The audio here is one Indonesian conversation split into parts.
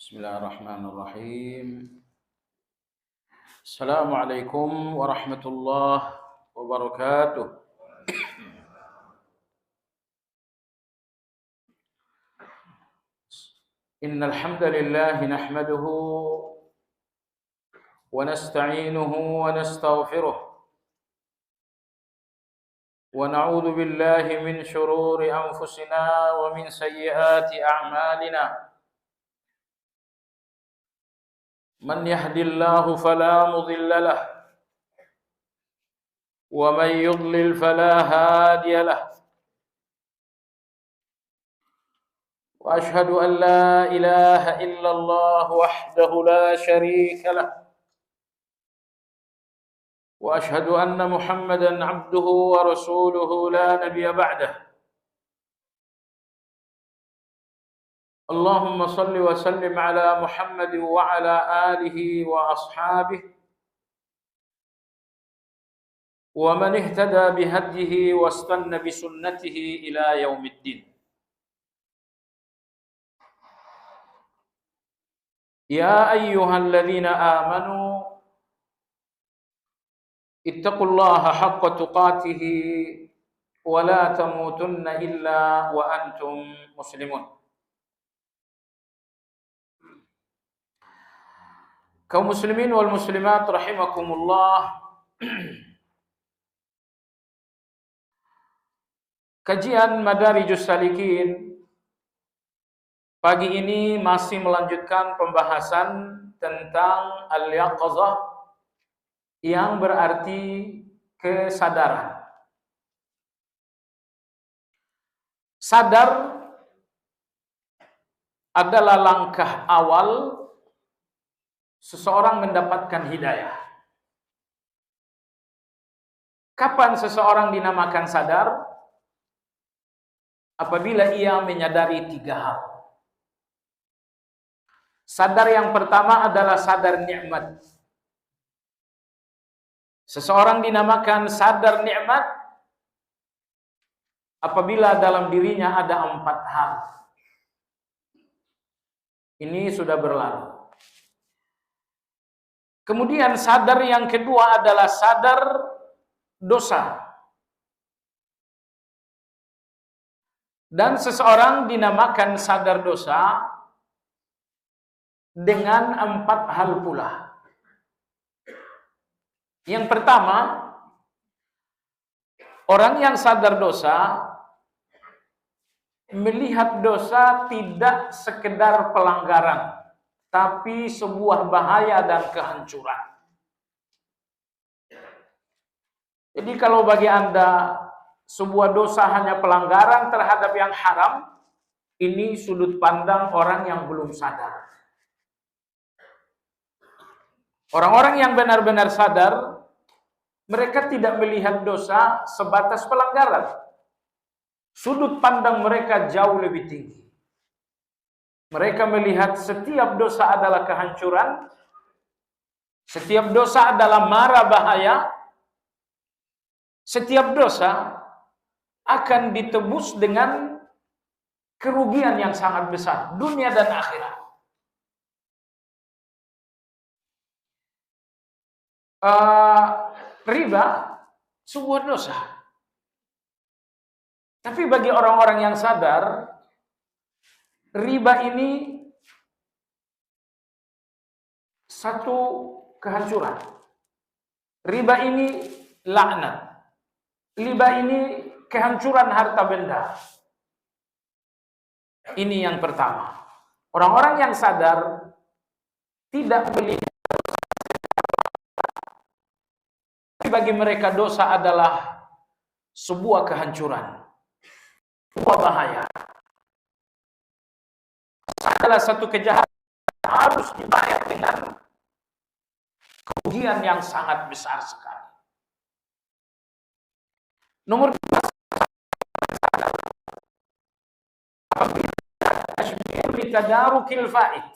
Bismillahirrahmanirrahim. Assalamualaikum warahmatullahi wabarakatuh. Innal hamdalillah nahmaduhu wa nasta'inuhu wa nastaghfiruh wa na'udzu billahi min shururi anfusina wa min sayyiati a'malina. Man yahdihillahu fala mudilla lahu wa man yudlil fala hadiya lahu. Wa ashhadu an la ilaha illallah wahdahu la syarika lahu wa ashhadu anna Muhammadan abduhu wa rasuluhu la nabiyya ba'dahu. Allahumma salli wa sallim ala Muhammad wa ala alihi wa ashabihi wa man ihtada bihadyihi wa istanna bisunnatihi ila yaumiddin. Ya ayyuhalladzina amanu ittaqullaha haqqa tuqatih wa la tamutunna illa wa antum muslimun. Kaum muslimin wal muslimat rahimakumullah. Kajian Madarijus Salikin pagi ini masih melanjutkan pembahasan tentang al-yaqazah, yang berarti kesadaran. Sadar adalah langkah awal seseorang mendapatkan hidayah. Kapan seseorang dinamakan sadar? Apabila ia menyadari tiga hal. Sadar yang pertama adalah sadar nikmat. Seseorang dinamakan sadar nikmat apabila dalam dirinya ada empat hal. Ini sudah berlalu. Kemudian sadar yang kedua adalah sadar dosa. Dan seseorang dinamakan sadar dosa dengan empat hal pula. Yang pertama, orang yang sadar dosa melihat dosa tidak sekedar pelanggaran, tapi sebuah bahaya dan kehancuran. Jadi kalau bagi Anda sebuah dosa hanya pelanggaran terhadap yang haram, ini sudut pandang orang yang belum sadar. Orang-orang yang benar-benar sadar, mereka tidak melihat dosa sebatas pelanggaran. Sudut pandang mereka jauh lebih tinggi. Mereka melihat setiap dosa adalah kehancuran, setiap dosa adalah mara bahaya, setiap dosa akan ditebus dengan kerugian yang sangat besar, dunia dan akhirat. Riba sebuah dosa. Tapi bagi orang-orang yang sadar, riba ini satu kehancuran. Riba ini laknat. Riba ini kehancuran harta benda. Ini yang pertama. Orang-orang yang sadar tidak melihat bagi mereka dosa adalah sebuah kehancuran, sebuah bahaya. Adalah satu kejahatan yang harus dibayar dengan kerugian yang sangat besar sekali. Nomor dua, tadarukil faid.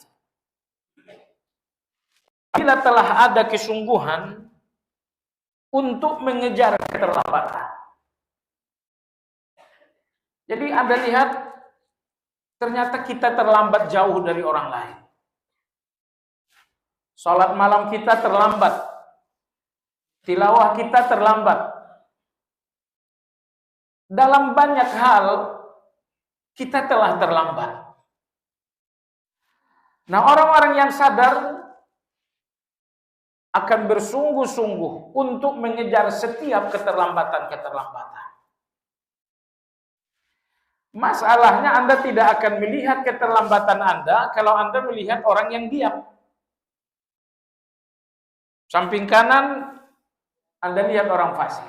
Bila telah ada kesungguhan untuk mengejar keterlambatan. Jadi Anda lihat, ternyata kita terlambat jauh dari orang lain. Salat malam kita terlambat. Tilawah kita terlambat. Dalam banyak hal kita telah terlambat. Nah, orang-orang yang sadar akan bersungguh-sungguh untuk mengejar setiap keterlambatan-keterlambatan. Masalahnya Anda tidak akan melihat keterlambatan Anda kalau Anda melihat orang yang diam. Samping kanan Anda lihat orang fasik.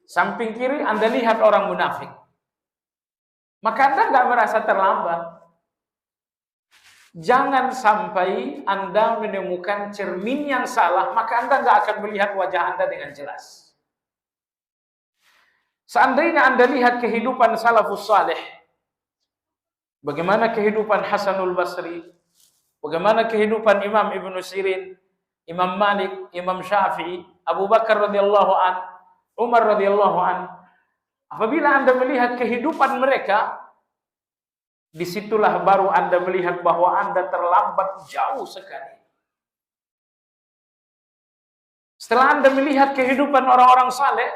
Samping kiri Anda lihat orang munafik. Maka Anda nggak merasa terlambat. Jangan sampai Anda menemukan cermin yang salah, maka Anda nggak akan melihat wajah Anda dengan jelas. Seandainya Anda lihat kehidupan salafus saleh, bagaimana kehidupan Hasanul Basri, bagaimana kehidupan Imam Ibnu Sirin, Imam Malik, Imam Syafi'i, Abu Bakar radhiyallahu an, Umar radhiyallahu an. Apabila Anda melihat kehidupan mereka, disitulah baru Anda melihat bahwa Anda terlambat jauh sekali. Setelah Anda melihat kehidupan orang-orang saleh,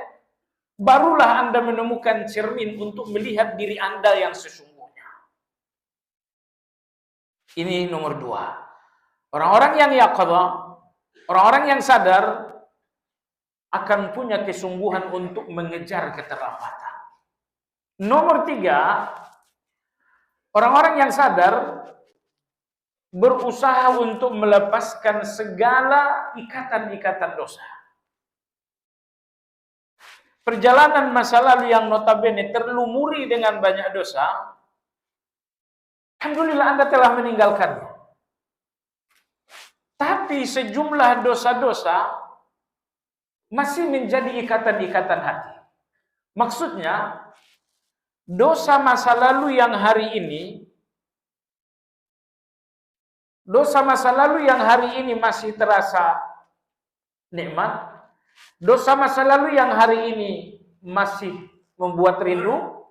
barulah Anda menemukan cermin untuk melihat diri Anda yang sesungguhnya. Ini nomor 2. Orang-orang yang yaqadha, orang-orang yang sadar akan punya kesungguhan untuk mengejar keterlambatan. Nomor 3, orang-orang yang sadar berusaha untuk melepaskan segala ikatan-ikatan dosa. Perjalanan masa lalu yang notabene terlumuri dengan banyak dosa, alhamdulillah Anda telah meninggalkannya. Tapi sejumlah dosa-dosa masih menjadi ikatan-ikatan hati. Maksudnya, dosa masa lalu yang hari ini masih terasa nikmat. Dosa masa lalu yang hari ini masih membuat rindu.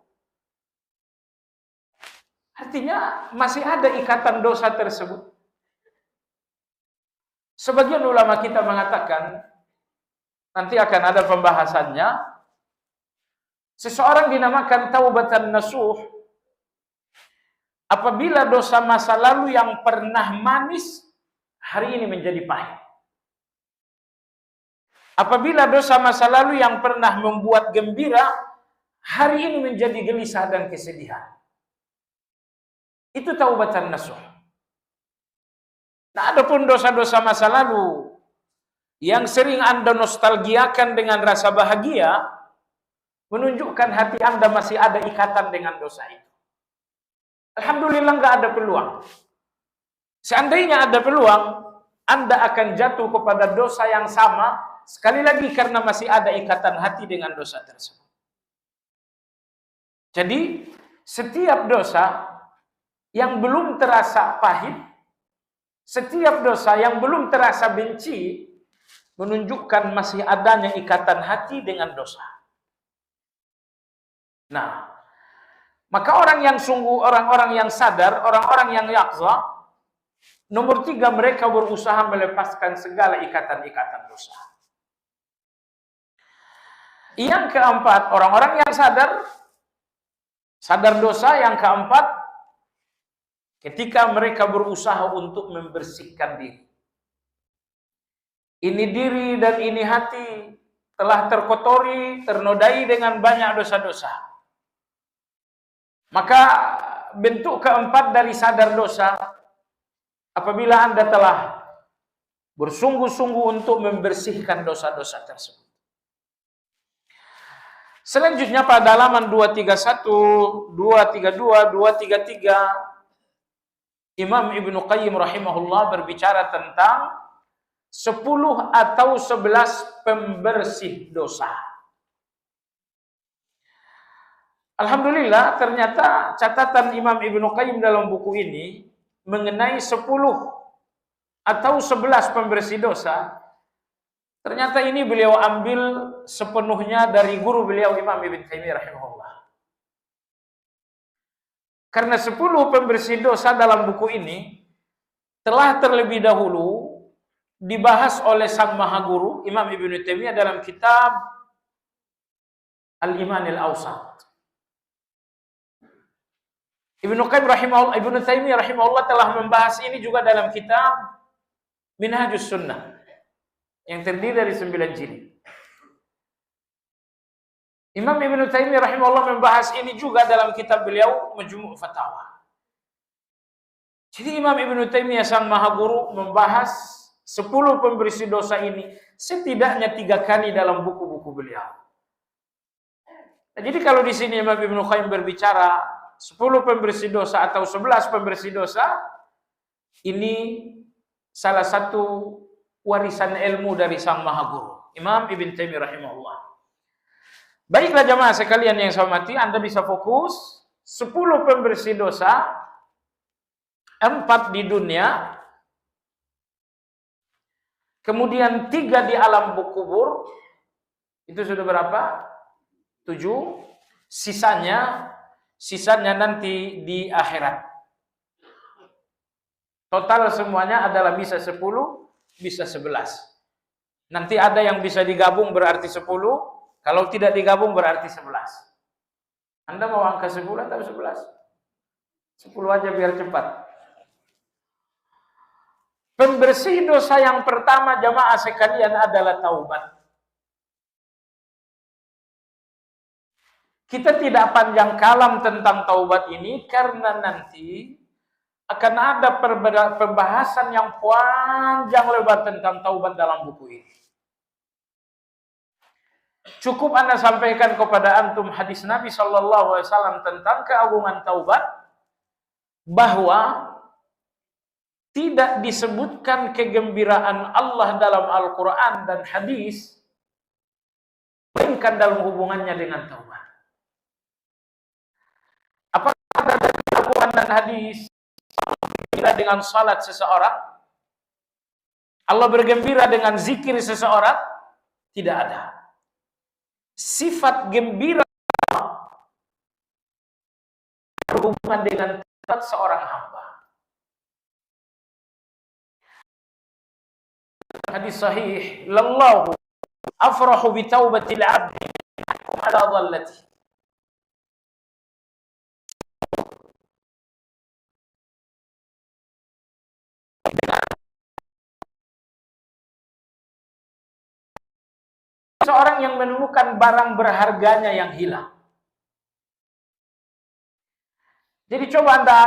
Artinya masih ada ikatan dosa tersebut. Sebagian ulama kita mengatakan, nanti akan ada pembahasannya, seseorang dinamakan taubatan nasuh apabila dosa masa lalu yang pernah manis hari ini menjadi pahit. Apabila dosa masa lalu yang pernah membuat gembira hari ini menjadi gelisah dan kesedihan. Itu taubatan nasuh. Nah, adapun dosa-dosa masa lalu yang sering Anda nostalgiakan dengan rasa bahagia, menunjukkan hati Anda masih ada ikatan dengan dosa itu. Alhamdulillah nggak ada peluang. Seandainya ada peluang, Anda akan jatuh kepada dosa yang sama, sekali lagi karena masih ada ikatan hati dengan dosa tersebut. Jadi, setiap dosa yang belum terasa pahit, setiap dosa yang belum terasa benci, menunjukkan masih adanya ikatan hati dengan dosa. Nah, maka orang yang sadar, orang-orang yang yaqza, nomor 3 mereka berusaha melepaskan segala ikatan-ikatan dosa. Yang keempat, orang-orang yang sadar dosa. Yang keempat, ketika mereka berusaha untuk membersihkan diri. Ini diri dan ini hati telah terkotori, ternodai dengan banyak dosa-dosa. Maka bentuk keempat dari sadar dosa, apabila Anda telah bersungguh-sungguh untuk membersihkan dosa-dosa tersebut. Selanjutnya pada halaman 231, 232, 233, Imam Ibnu Qayyim rahimahullah berbicara tentang 10 atau 11 pembersih dosa. Alhamdulillah, ternyata catatan Imam Ibnu Qayyim dalam buku ini mengenai 10 atau 11 pembersih dosa. Ternyata ini beliau ambil sepenuhnya dari guru beliau Imam Ibnu Taimiyah rahimahullah. Karena 10 pembersih dosa dalam buku ini telah terlebih dahulu dibahas oleh sang maha guru Imam Ibnu Taimiyah dalam kitab Al-Iman Al-Awsat. Ibnu Taimiyah rahimahullah telah membahas ini juga dalam kitab Minhajus Sunnah yang terdiri dari 9 jilid. Imam Ibnu Taimiyah rahimahullah membahas ini juga dalam kitab beliau Majmu' Fatawa. Jadi Imam Ibnu Taimiyah sang maha guru membahas 10 pembersih dosa ini setidaknya 3 kali dalam buku-buku beliau. Nah, jadi kalau di sini Imam Ibnu Qayyim berbicara 10 pembersih dosa atau 11 pembersih dosa, ini salah satu warisan ilmu dari sang maha guru Imam Ibnu Taimiyah rahimahullah. Baiklah jamaah sekalian yang saya hormati, Anda bisa fokus 10 pembersih dosa, 4 di dunia, kemudian 3 di alam kubur. Itu sudah berapa? 7. Sisanya nanti di akhirat. Total semuanya adalah bisa 10, bisa 11. Nanti ada yang bisa digabung berarti 10, kalau tidak digabung berarti 11. Anda mau angka 10 atau 11? 10 aja biar cepat. Pembersih dosa yang pertama jamaah sekalian adalah taubat. Kita tidak panjang kalam tentang taubat ini karena nanti akan ada pembahasan yang panjang lebar tentang taubat dalam buku ini. Cukup Anda sampaikan kepada antum hadis Nabi SAW tentang keagungan taubat, bahwa tidak disebutkan kegembiraan Allah dalam Al-Quran dan hadis melainkan dalam hubungannya dengan taubat. Apakah ada dari Al-Quran dan hadis Allah bergembira dengan salat seseorang? Allah bergembira dengan zikir seseorang? Tidak ada. Sifat gembira berhubungan dengan taubat seorang hamba. Hadis sahih, lallahu afrahu bi taubatil 'abdi ala dhallati. Seorang yang menemukan barang berharganya yang hilang. Jadi coba Anda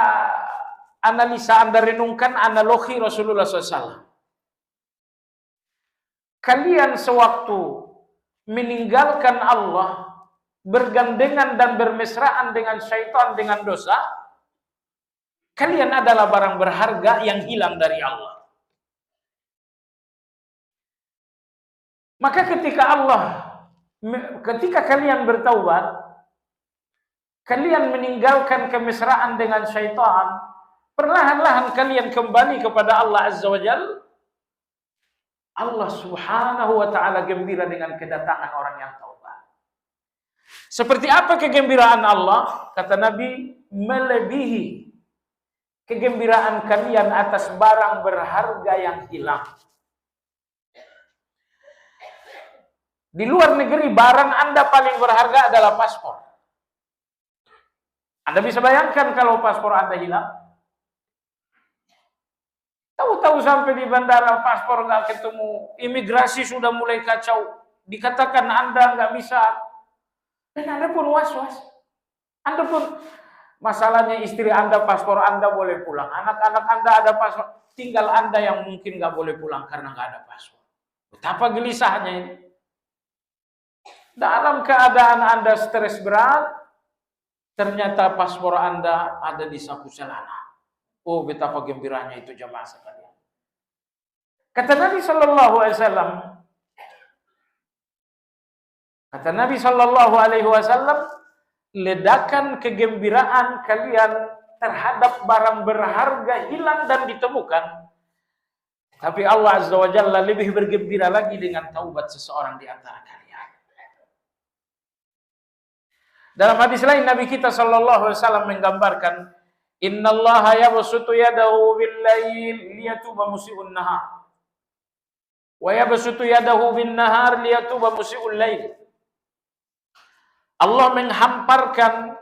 analisa, Anda renungkan analogi Rasulullah SAW. Kalian sewaktu meninggalkan Allah, bergandengan dan bermesraan dengan syaitan, dengan dosa, kalian adalah barang berharga yang hilang dari Allah. Maka ketika kalian bertaubat, kalian meninggalkan kemesraan dengan syaitan, perlahan-lahan kalian kembali kepada Allah Azza wa Jalla. Allah Subhanahu wa ta'ala gembira dengan kedatangan orang yang taubat. Seperti apa kegembiraan Allah? Kata Nabi, melebihi kegembiraan kalian atas barang berharga yang hilang. Di luar negeri barang Anda paling berharga adalah paspor. Anda bisa bayangkan kalau paspor Anda hilang? Tahu-tahu sampai di bandara paspor nggak ketemu, imigrasi sudah mulai kacau, dikatakan Anda nggak bisa, dan Anda pun was-was. Anda pun, masalahnya istri Anda, paspor Anda boleh pulang, anak-anak Anda ada paspor, tinggal Anda yang mungkin nggak boleh pulang karena nggak ada paspor. Betapa gelisahnya ini. Dalam keadaan Anda stres berat, ternyata paspor Anda ada di saku celana. Oh, betapa gembiranya itu jemaah sekalian. Kata Nabi Sallallahu Alaihi Wasallam, ledakan kegembiraan kalian terhadap barang berharga hilang dan ditemukan. Tapi Allah Azza wa Jalla lebih bergembira lagi dengan taubat seseorang di antara kalian. Dalam hadis lain Nabi kita Sallallahu Alaihi Wasallam menggambarkan, Innallaha yabsutu yadahu bil-lail liyatuba musii'un nahar. Wa yabsutu yadahu bin nahar liyatuba musii'ul lail. Allah menghamparkan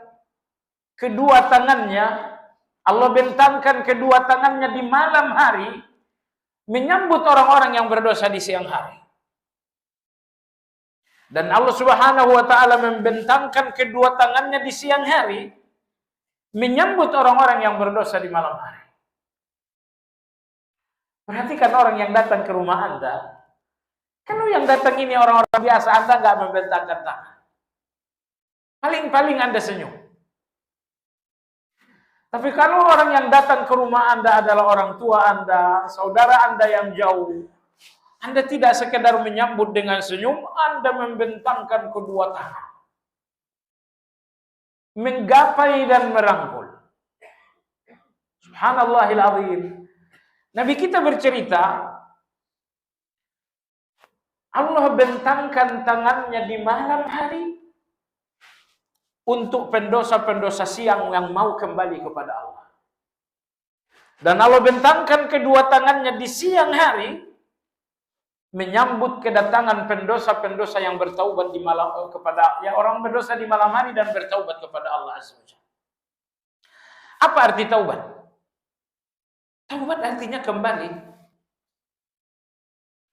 kedua tangannya, Allah bentangkan kedua tangannya di malam hari menyambut orang-orang yang berdosa di siang hari. Dan Allah Subhanahu wa taala membentangkan kedua tangannya di siang hari menyambut orang-orang yang berdosa di malam hari. Perhatikan orang yang datang ke rumah Anda. Kalau yang datang ini orang-orang biasa, Anda nggak membentangkan tangan. Paling-paling Anda senyum. Tapi kalau orang yang datang ke rumah Anda adalah orang tua Anda, saudara Anda yang jauh, Anda tidak sekedar menyambut dengan senyum, Anda membentangkan kedua tangan. Menggapai dan merangkul. Subhanallahil azim. Nabi kita bercerita, Allah bentangkan tangannya di malam hari untuk pendosa-pendosa siang yang mau kembali kepada Allah. Dan Allah bentangkan kedua tangannya di siang hari menyambut kedatangan pendosa-pendosa yang bertaubat di malam kepada orang berdosa di malam hari dan bertaubat kepada Allah Azza wa Jalla. Apa arti taubat? Taubat artinya kembali.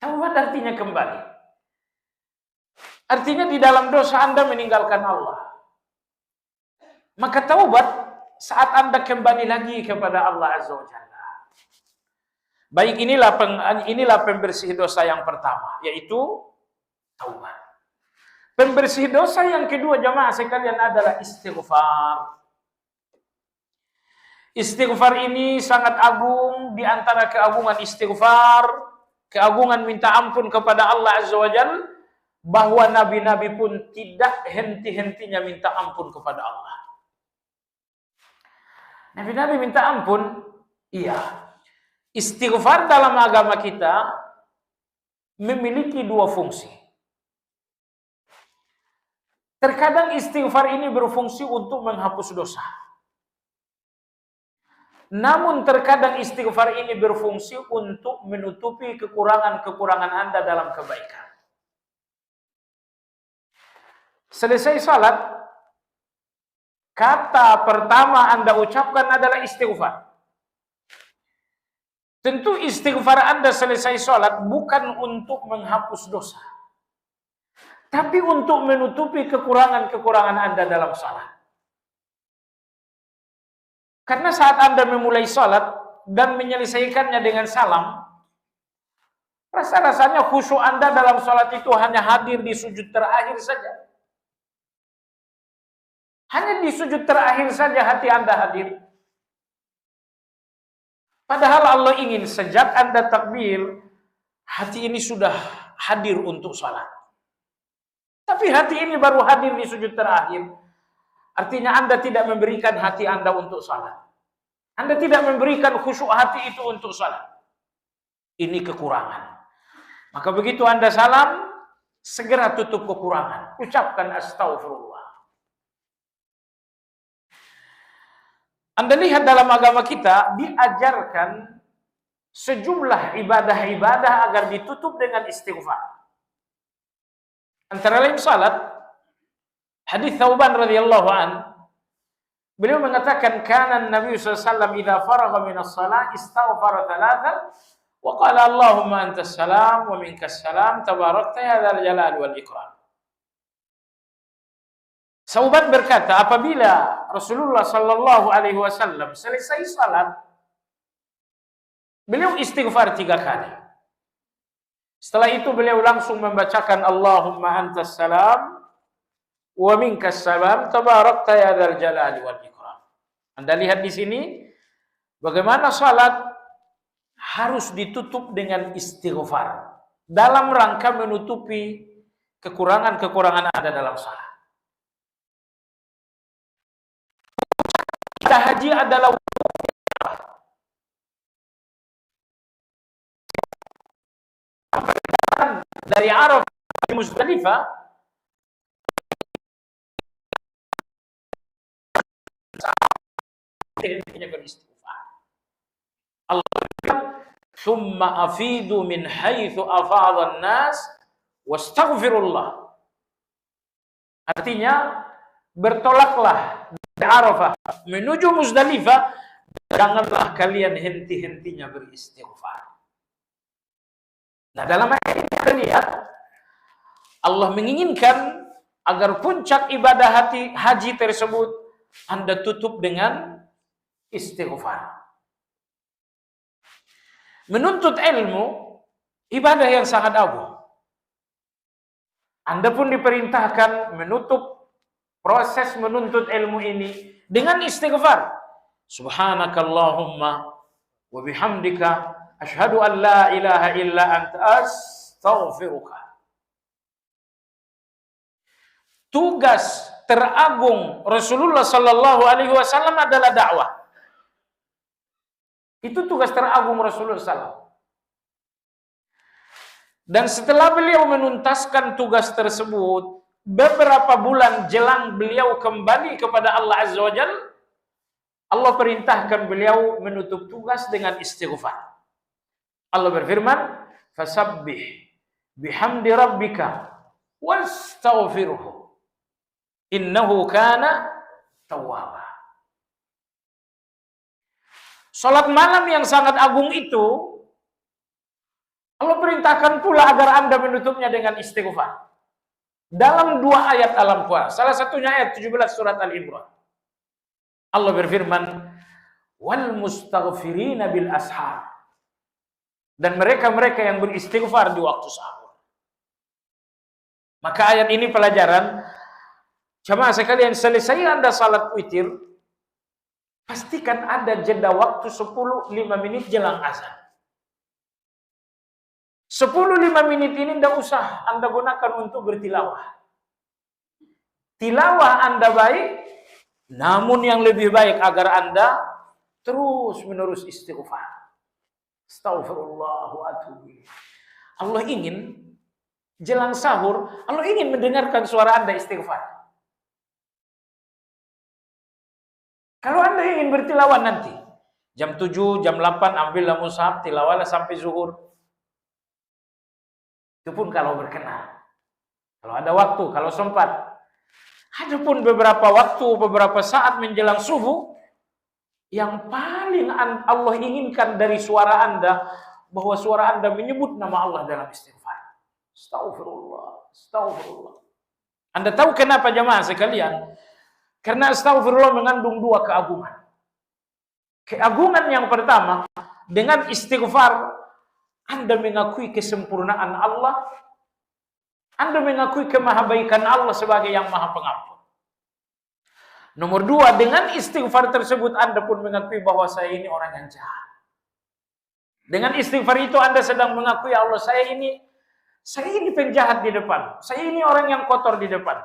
Taubat artinya kembali. Artinya di dalam dosa Anda meninggalkan Allah. Maka taubat saat Anda kembali lagi kepada Allah Azza wa Jalla. Baik, inilah pembersih dosa yang pertama, yaitu taubat. Pembersih dosa yang kedua jamaah sekalian adalah istighfar. Istighfar ini sangat agung. Di antara keagungan istighfar, keagungan minta ampun kepada Allah Azza wa Jalla, bahwa nabi-nabi pun tidak henti-hentinya minta ampun kepada Allah. Nabi-nabi minta ampun, iya. Istighfar dalam agama kita memiliki dua fungsi. Terkadang istighfar ini berfungsi untuk menghapus dosa. Namun terkadang istighfar ini berfungsi untuk menutupi kekurangan-kekurangan Anda dalam kebaikan. Selesai salat, kata pertama Anda ucapkan adalah istighfar. Tentu istighfar Anda selesai salat bukan untuk menghapus dosa, tapi untuk menutupi kekurangan-kekurangan Anda dalam salat. Karena saat Anda memulai salat dan menyelesaikannya dengan salam, rasa-rasanya khusyuk Anda dalam salat itu hanya hadir di sujud terakhir saja. Hanya di sujud terakhir saja hati Anda hadir. Padahal Allah ingin sejak Anda takbir, hati ini sudah hadir untuk salat. Tapi hati ini baru hadir di sujud terakhir. Artinya Anda tidak memberikan hati Anda untuk salat. Anda tidak memberikan khusyuk hati itu untuk salat. Ini kekurangan. Maka begitu Anda salam, segera tutup kekurangan. Ucapkan astagfirullah. Anda lihat dalam agama kita diajarkan sejumlah ibadah-ibadah agar ditutup dengan istighfar. Antara lain salat. Hadis Thauban radhiyallahu an, beliau mengatakan kana Nabi sallallahu alaihi wasallam idza faragha min as-shalah istaghfara thalathan wa qala Allahumma antas salam wa minkas salam tabarakta ya dzal jalali wal ikram. Thauban berkata, apabila Rasulullah sallallahu alaihi wasallam selesai salat, beliau istighfar 3 kali. Setelah itu beliau langsung membacakan Allahumma antas salam wa minkas salam tabarakta ya dzal jalali wal ikram. Anda lihat di sini bagaimana salat harus ditutup dengan istighfar dalam rangka menutupi kekurangan-kekurangan ada dalam salat. Kita haji adalah dari Arafah ke Muzdalifah. Hanya beristighfar. Allah thumma afidu min haitsu afadhan nas wastaghfirullah. Artinya, bertolaklah dari Arafah menuju Muzdalifah, janganlah kalian henti-hentinya beristighfar. Nah, dalam ayat ini kita lihat Allah menginginkan agar puncak ibadah haji tersebut Anda tutup dengan istighfar. Menuntut ilmu ibadah yang sangat agung. Anda pun diperintahkan menutup proses menuntut ilmu ini dengan istighfar. Subhanakallahumma wa bihamdika asyhadu an la ilaha illa anta astaghfiruka. Tugas teragung Rasulullah sallallahu alaihi wasallam adalah dakwah. Itu tugas teragung Rasulullah sallallahu. Dan setelah beliau menuntaskan tugas tersebut, beberapa bulan jelang beliau kembali kepada Allah Azza wa Jalla, Allah perintahkan beliau menutup tugas dengan istighfar. Allah berfirman, "Fasabbih bihamdi rabbika wastaghfirhu innahu kana tawwaba." Salat malam yang sangat agung itu Allah perintahkan pula agar Anda menutupnya dengan istighfar. Dalam 2 ayat Al-Quran, salah satunya ayat 17 surat Al-Imran. Allah berfirman, "Wal mustaghfirina bil ashar." Dan mereka-mereka yang beristighfar di waktu sahur. Maka ayat ini pelajaran, jamaah sekalian, selesai Anda salat witir, pastikan ada jeda waktu 10-5 menit jelang azan. 10-5 menit ini tidak usah Anda gunakan untuk bertilawah. Tilawah Anda baik, namun yang lebih baik agar Anda terus menerus istighfar. Astaghfirullah wa atubu ilaih. Allah ingin jelang sahur, Allah ingin mendengarkan suara Anda istighfar. Kalau Anda ingin bertilawah nanti, jam 7, jam 8, ambillah mushaf, tilawahlah sampai zuhur. Itu pun kalau berkenan. Kalau ada waktu, kalau sempat. Ada pun beberapa waktu, beberapa saat menjelang subuh, yang paling Allah inginkan dari suara Anda, bahwa suara Anda menyebut nama Allah dalam istighfar. Astaghfirullah, astaghfirullah. Anda tahu kenapa jamaah sekalian? Karena astaghfirullah mengandung 2 keagungan. Keagungan yang pertama, dengan istighfar Anda mengakui kesempurnaan Allah, Anda mengakui kemahabaikan Allah sebagai yang maha pengampun. Nomor 2, dengan istighfar tersebut Anda pun mengakui bahwa saya ini orang yang jahat. Dengan istighfar itu Anda sedang mengakui Allah, saya ini penjahat di depan. Saya ini orang yang kotor di depan.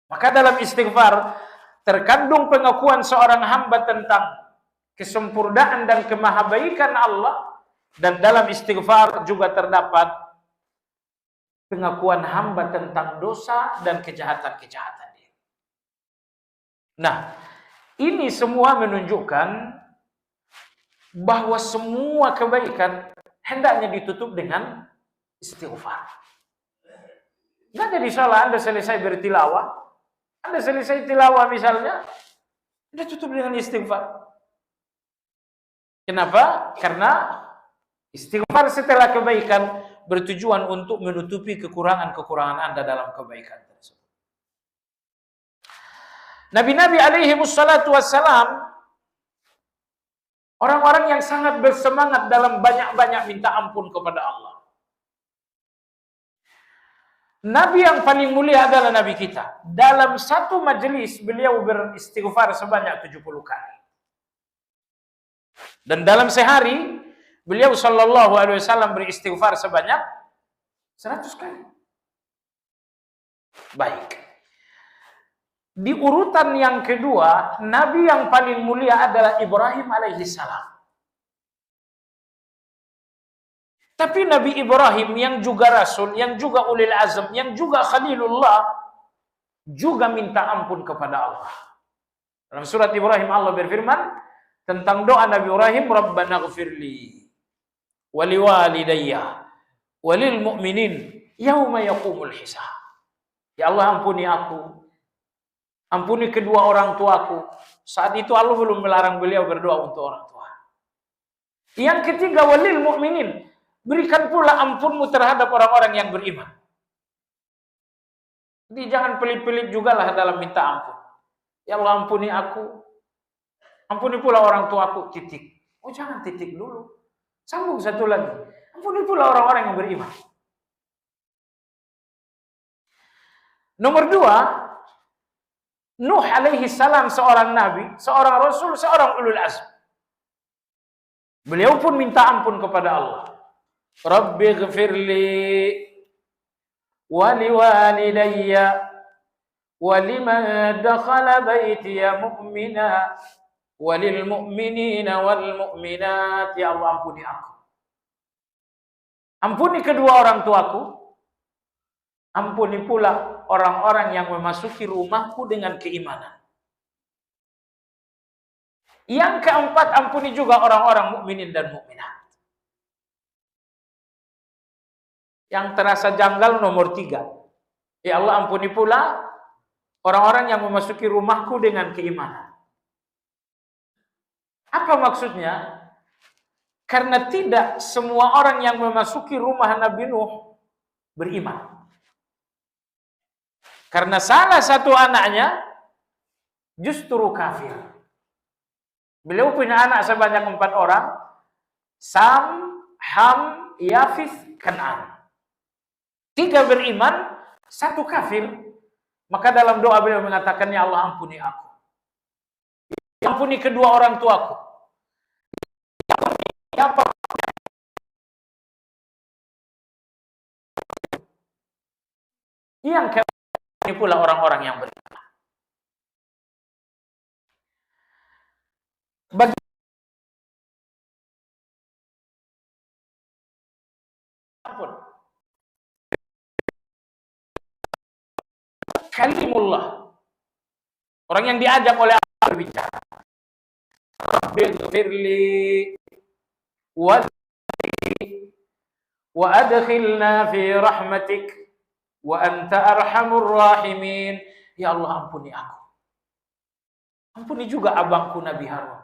Maka dalam istighfar terkandung pengakuan seorang hamba tentang kesempurnaan dan kemahabaikan Allah, dan dalam istighfar juga terdapat pengakuan hamba tentang dosa dan kejahatan-kejahatan. Nah, ini semua menunjukkan bahwa semua kebaikan hendaknya ditutup dengan istighfar. Nggak jadi salah Anda selesai bertilawah, Anda selesai tilawah misalnya, Anda tutup dengan istighfar. Kenapa? Karena istighfar setelah kebaikan bertujuan untuk menutupi kekurangan-kekurangan Anda dalam kebaikan tersebut. Nabi-nabi alaihi wassalatu wassalam, orang-orang yang sangat bersemangat dalam banyak-banyak minta ampun kepada Allah. Nabi yang paling mulia adalah Nabi kita. Dalam satu majelis beliau beristighfar sebanyak 70 kali. Dan dalam sehari beliau sallallahu alaihi wasallam beristighfar sebanyak 100 kali. Baik. Di urutan yang kedua, Nabi yang paling mulia adalah Ibrahim alaihi salam. Tapi Nabi Ibrahim yang juga Rasul, yang juga ulil azm, yang juga Khalilullah, juga minta ampun kepada Allah. Dalam surat Ibrahim Allah berfirman, tentang doa Nabi Ibrahim, Rabbana ghfirli waliwalidayya walil mu'minin yauma yaqumul hisab. Ya Allah, ampuni aku, ampuni kedua orang tuaku. Saat itu Allah belum melarang beliau berdoa untuk orang tua. Yang ketiga, walil mu'minin, berikan pula ampunmu terhadap orang-orang yang beriman. Jadi jangan pelit-pelit juga lah dalam minta ampun. Ya Allah, ampuni aku, ampuni pula orang tuaku, titik. Oh, jangan titik dulu. Sambung satu lagi. Ampuni pula orang-orang yang beriman. Nomor 2, Nuh alaihi salam seorang nabi, seorang rasul, seorang ulul azm. Beliau pun minta ampun kepada Allah. Rabbi ghfirli waliwalidayya waliman dakhala baitiya mu'mina walil mu'minina wal mu'minat. Ya Allah, ampuni aku, ampuni kedua orang tuaku, ampuni pula orang-orang yang memasuki rumahku dengan keimanan. Yang keempat, ampuni juga orang-orang mukminin dan mukminat. Yang terasa janggal nomor 3. Ya Allah, ampuni pula orang-orang yang memasuki rumahku dengan keimanan. Apa maksudnya? Karena tidak semua orang yang memasuki rumah Nabi Nuh beriman. Karena salah satu anaknya justru kafir. Beliau punya anak sebanyak 4 orang. Sam, Ham, Yafith, Kan'an. 3 beriman, 1 kafir. Maka dalam doa beliau mengatakan, ya Allah, ampuni aku, ampuni kedua orang tuaku, yang ini pula orang-orang yang beriman. Bagi ampun, kalimullah, orang yang diajak oleh Allah berbicara. Rabbighfirli wa adkhilna fi rahmatik wa anta arhamur rahimin. Ya Allah, ampuni aku, ampuni juga abangku Nabi Harun.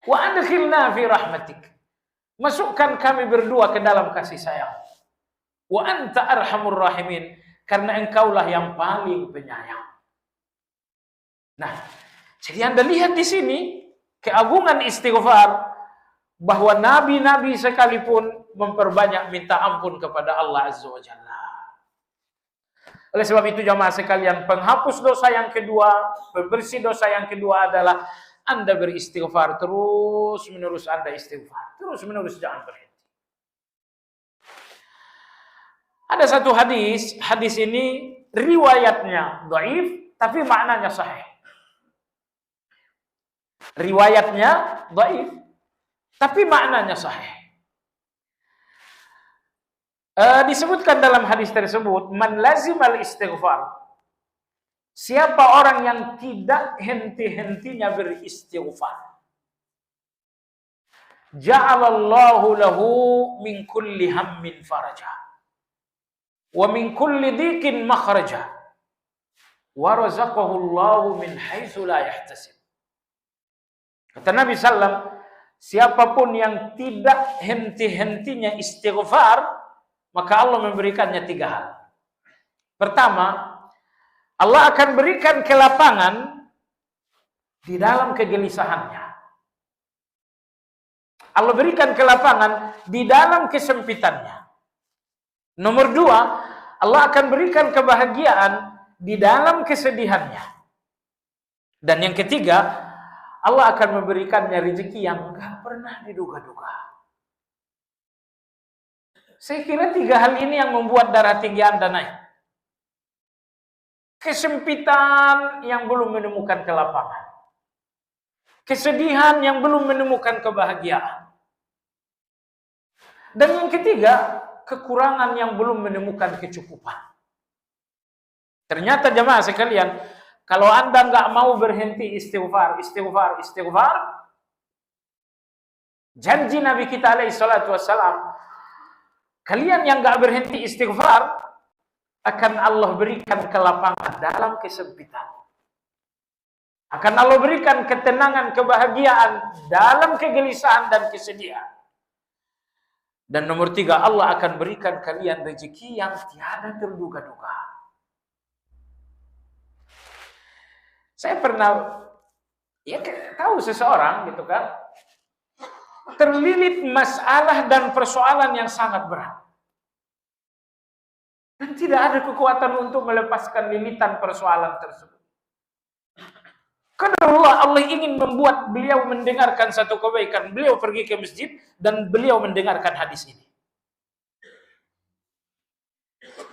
Wa adkhilna fi rahmatik, masukkan kami berdua ke dalam kasih sayang. Wa anta arhamur rahimin, karena engkaulah yang paling penyayang. Nah, jadi Anda lihat di sini keagungan istighfar, bahwa nabi-nabi sekalipun memperbanyak minta ampun kepada Allah Azza wa Jalla. Oleh sebab itu jamaah sekalian, penghapus dosa yang kedua, pembersih dosa yang kedua adalah Anda beristighfar terus menerus. Anda istighfar terus menerus, jangan berhenti. Ada satu hadis, hadis ini riwayatnya dhaif tapi maknanya sahih. Riwayatnya dhaif tapi maknanya sahih. Disebutkan dalam hadis tersebut, man lazimal istighfar, siapa orang yang tidak henti-hentinya beristighfar, ja'alallahu lahu min kulli hammin faraja wa min kulli dhiqin makhraja wa razaqahu Allahu min haitsu la yahtasib. Kata Nabi sallam, siapapun yang tidak henti-hentinya istighfar, maka Allah memberikannya 3 hal. Pertama, Allah akan berikan kelapangan di dalam kegelisahannya. Allah berikan kelapangan di dalam kesempitannya. Nomor 2, Allah akan berikan kebahagiaan di dalam kesedihannya. Dan yang ketiga, Allah akan memberikannya rezeki yang enggak pernah diduga-duga. Saya kira 3 hal ini yang membuat darah tinggi Anda naik. Kesempitan yang belum menemukan kelapangan. Kesedihan yang belum menemukan kebahagiaan. Dan yang ketiga, kekurangan yang belum menemukan kecukupan. Ternyata jemaah sekalian, kalau Anda nggak mau berhenti istighfar, janji Nabi kita alaihi salatu wassalam, kalian yang nggak berhenti istighfar, akan Allah berikan kelapangan dalam kesempitan. Akan Allah berikan ketenangan, kebahagiaan dalam kegelisahan dan kesedihan. Dan nomor 3, Allah akan berikan kalian rezeki yang tiada terduga-duga. Saya pernah tahu seseorang gitu kan, terlilit masalah dan persoalan yang sangat berat. Dan tidak ada kekuatan untuk melepaskan lilitan persoalan tersebut. Qadarullah, Allah ingin membuat beliau mendengarkan satu kebaikan. Beliau pergi ke masjid dan beliau mendengarkan hadis ini.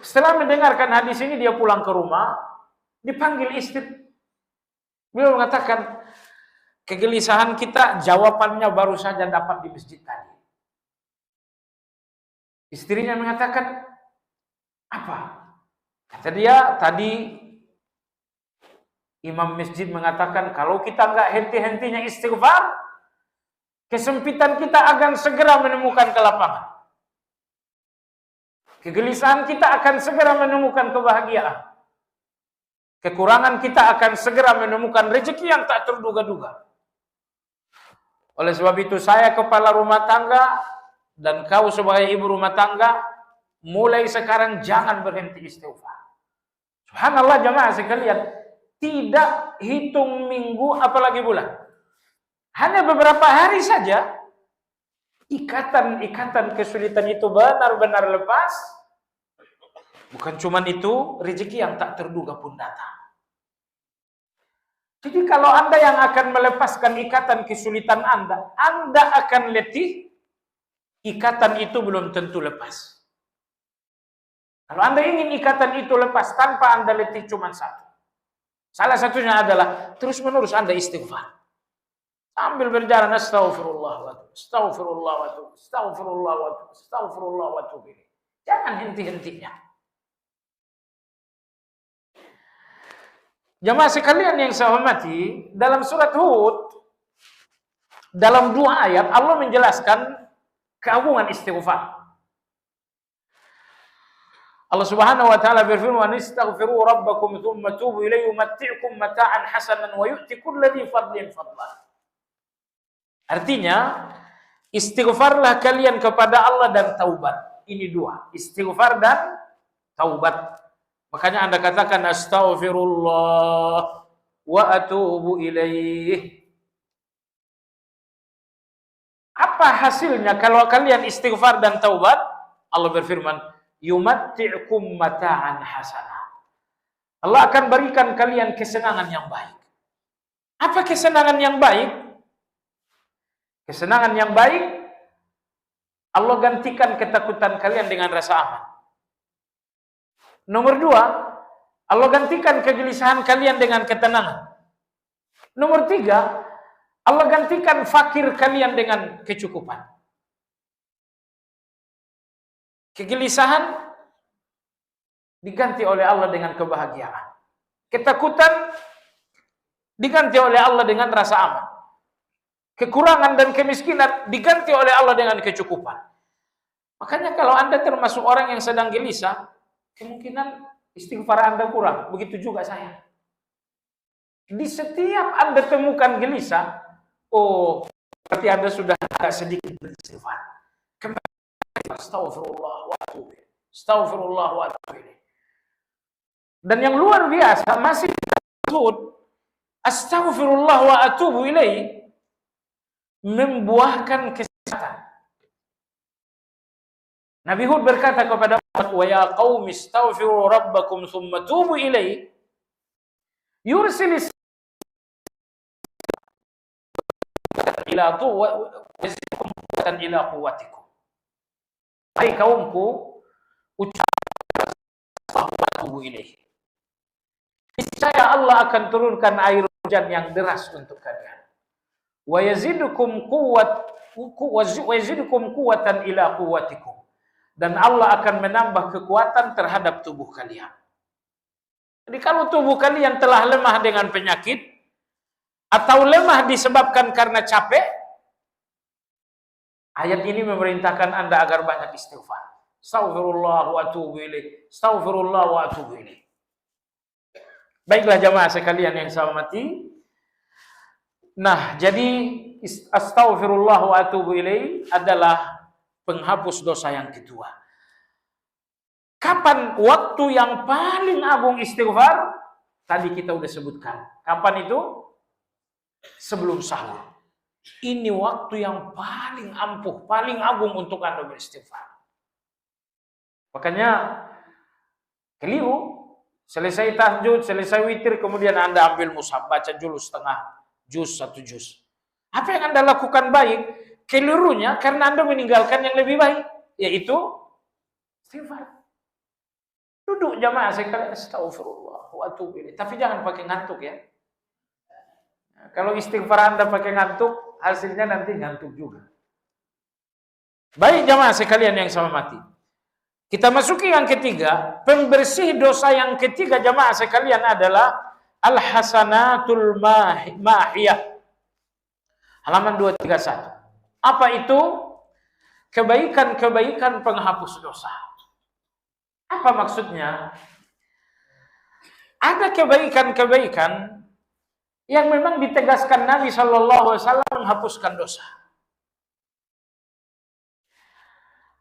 Setelah mendengarkan hadis ini, dia pulang ke rumah, dipanggil istri. Beliau mengatakan, kegelisahan kita jawabannya baru saja dapat di masjid tadi. Istrinya mengatakan, apa? Kata dia, tadi imam masjid mengatakan, kalau kita nggak henti-hentinya istighfar, kesempitan kita akan segera menemukan kelapangan. Kegelisahan kita akan segera menemukan kebahagiaan. Kekurangan kita akan segera menemukan rezeki yang tak terduga-duga. Oleh sebab itu, saya kepala rumah tangga dan kau sebagai ibu rumah tangga, mulai sekarang jangan berhenti istighfar. Subhanallah jamaah sekalian, tidak hitung minggu apalagi bulan. Hanya beberapa hari saja, ikatan-ikatan kesulitan itu benar-benar lepas. Bukan cuma itu, rezeki yang tak terduga pun datang. Jadi kalau Anda yang akan melepaskan ikatan kesulitan Anda akan letih, ikatan itu belum tentu lepas. Kalau Anda ingin ikatan itu lepas tanpa Anda letih cuma satu. Salah satunya adalah terus-menerus Anda istighfar. Sambil berjalan, astagfirullah wa atubu, astagfirullah wa atubu, astagfirullah wa atubu, astagfirullah wa atubu. Jangan henti-hentinya. Jamaah sekalian yang saya hormati, dalam surat Hud, dalam 2 ayat Allah menjelaskan keagungan istighfar. Allah Subhanahu wa taala berfirman, "Istaghfiru rabbakum tsumma tubu ilaihi yumatti'ukum mata'an hasanan wa yu'ti kulli dzi fadlin fadlah." Artinya, istighfarlah kalian kepada Allah dan taubat. Ini 2, istighfar dan taubat. Makanya Anda katakan astaghfirullah wa atubu ilaih. Apa hasilnya kalau kalian istighfar dan taubat? Allah berfirman, yumatti'ukum mata'an hasanah. Allah akan berikan kalian kesenangan yang baik. Apa kesenangan yang baik? Kesenangan yang baik, Allah gantikan ketakutan kalian dengan rasa aman. Nomor 2, Allah gantikan kegelisahan kalian dengan ketenangan. Nomor 3, Allah gantikan fakir kalian dengan kecukupan. Kegelisahan diganti oleh Allah dengan kebahagiaan. Ketakutan diganti oleh Allah dengan rasa aman. Kekurangan dan kemiskinan diganti oleh Allah dengan kecukupan. Makanya kalau Anda termasuk orang yang sedang gelisah, kemungkinan istighfar Anda kurang. Begitu juga saya. Di setiap Anda temukan gelisah, oh, berarti Anda sudah agak sedikit beristighfar. Astagfirullah wa atubu ilaih. Astagfirullah wa atubu ilaih. Dan yang luar biasa, masih disebut astagfirullah wa atubu ilaih membuahkan kesehatan. Nabi Hud berkata kepada umat, wa ya qaumi astaghfiru rabbakum thumma tubu ilaihi yursilis ila quwwatan ila quwwatikum. Hai kaumku, ucaplah tubu ilaihi. Niscaya Allah akan turunkan air hujan yang deras untuk kalian. Wa yazidukum quwwatan ila quwwatikum. Dan Allah akan menambah kekuatan terhadap tubuh kalian. Jadi kalau tubuh kalian telah lemah dengan penyakit, atau lemah disebabkan karena capek, ayat ini memerintahkan Anda agar banyak istighfar. Astaghfirullah wa atubu ilaih. Astaghfirullah wa atubu ilaih. Baiklah jamaah sekalian yang saya hormati. Nah, jadi astaghfirullah wa atubu ilaih adalah penghapus dosa yang kedua. Kapan waktu yang paling agung istighfar? Tadi kita udah sebutkan. Kapan itu? Sebelum sahur. Ini waktu yang paling ampuh, paling agung untuk Anda beristighfar. Makanya keliru, selesai tahajud, selesai witir, kemudian Anda ambil mushaf, baca dulu setengah juz, 1 juz. Apa yang Anda lakukan baik, kelirunya karena Anda meninggalkan yang lebih baik, yaitu istighfar. Duduk jamaah sekalian, astagfirullah wa atubu ilaih. Tapi jangan pakai ngantuk ya. Kalau istighfar Anda pakai ngantuk, hasilnya nanti ngantuk juga. Baik jamaah sekalian yang saya hormati. Kita masuki yang ketiga, pembersih dosa yang ketiga jamaah sekalian adalah al-hasanatul mahiyah. Halaman 231. Apa itu? Kebaikan-kebaikan penghapus dosa. Apa maksudnya? Ada kebaikan-kebaikan yang memang ditegaskan Nabi Shallallahu Alaihi Wasallam menghapuskan dosa.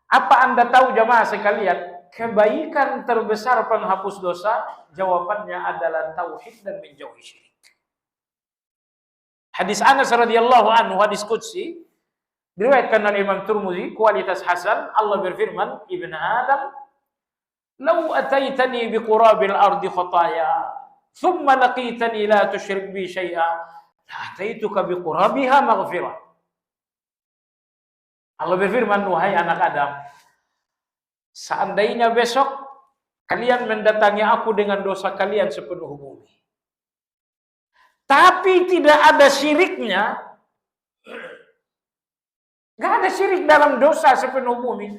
Apa Anda tahu jamaah sekalian, kebaikan terbesar penghapus dosa? Jawabannya adalah tauhid dan menjauhi syirik. Hadis Anas radhiyallahu anhu, hadis qudsi, diriwayatkan oleh Imam Tirmidzi, kualitas hasan. Allah berfirman, Ibn Adam, "Lau ataitani biqurabil ardi khataya, thumma laqitani la tusyrik bi syai'a, la ataituka biqurabiha maghfirah." Allah berfirman, wahai anak Adam, seandainya besok kalian mendatangi aku dengan dosa kalian sepenuh bumi, tapi tidak ada syiriknya, nggak ada syirik dalam dosa sepenuh bumi,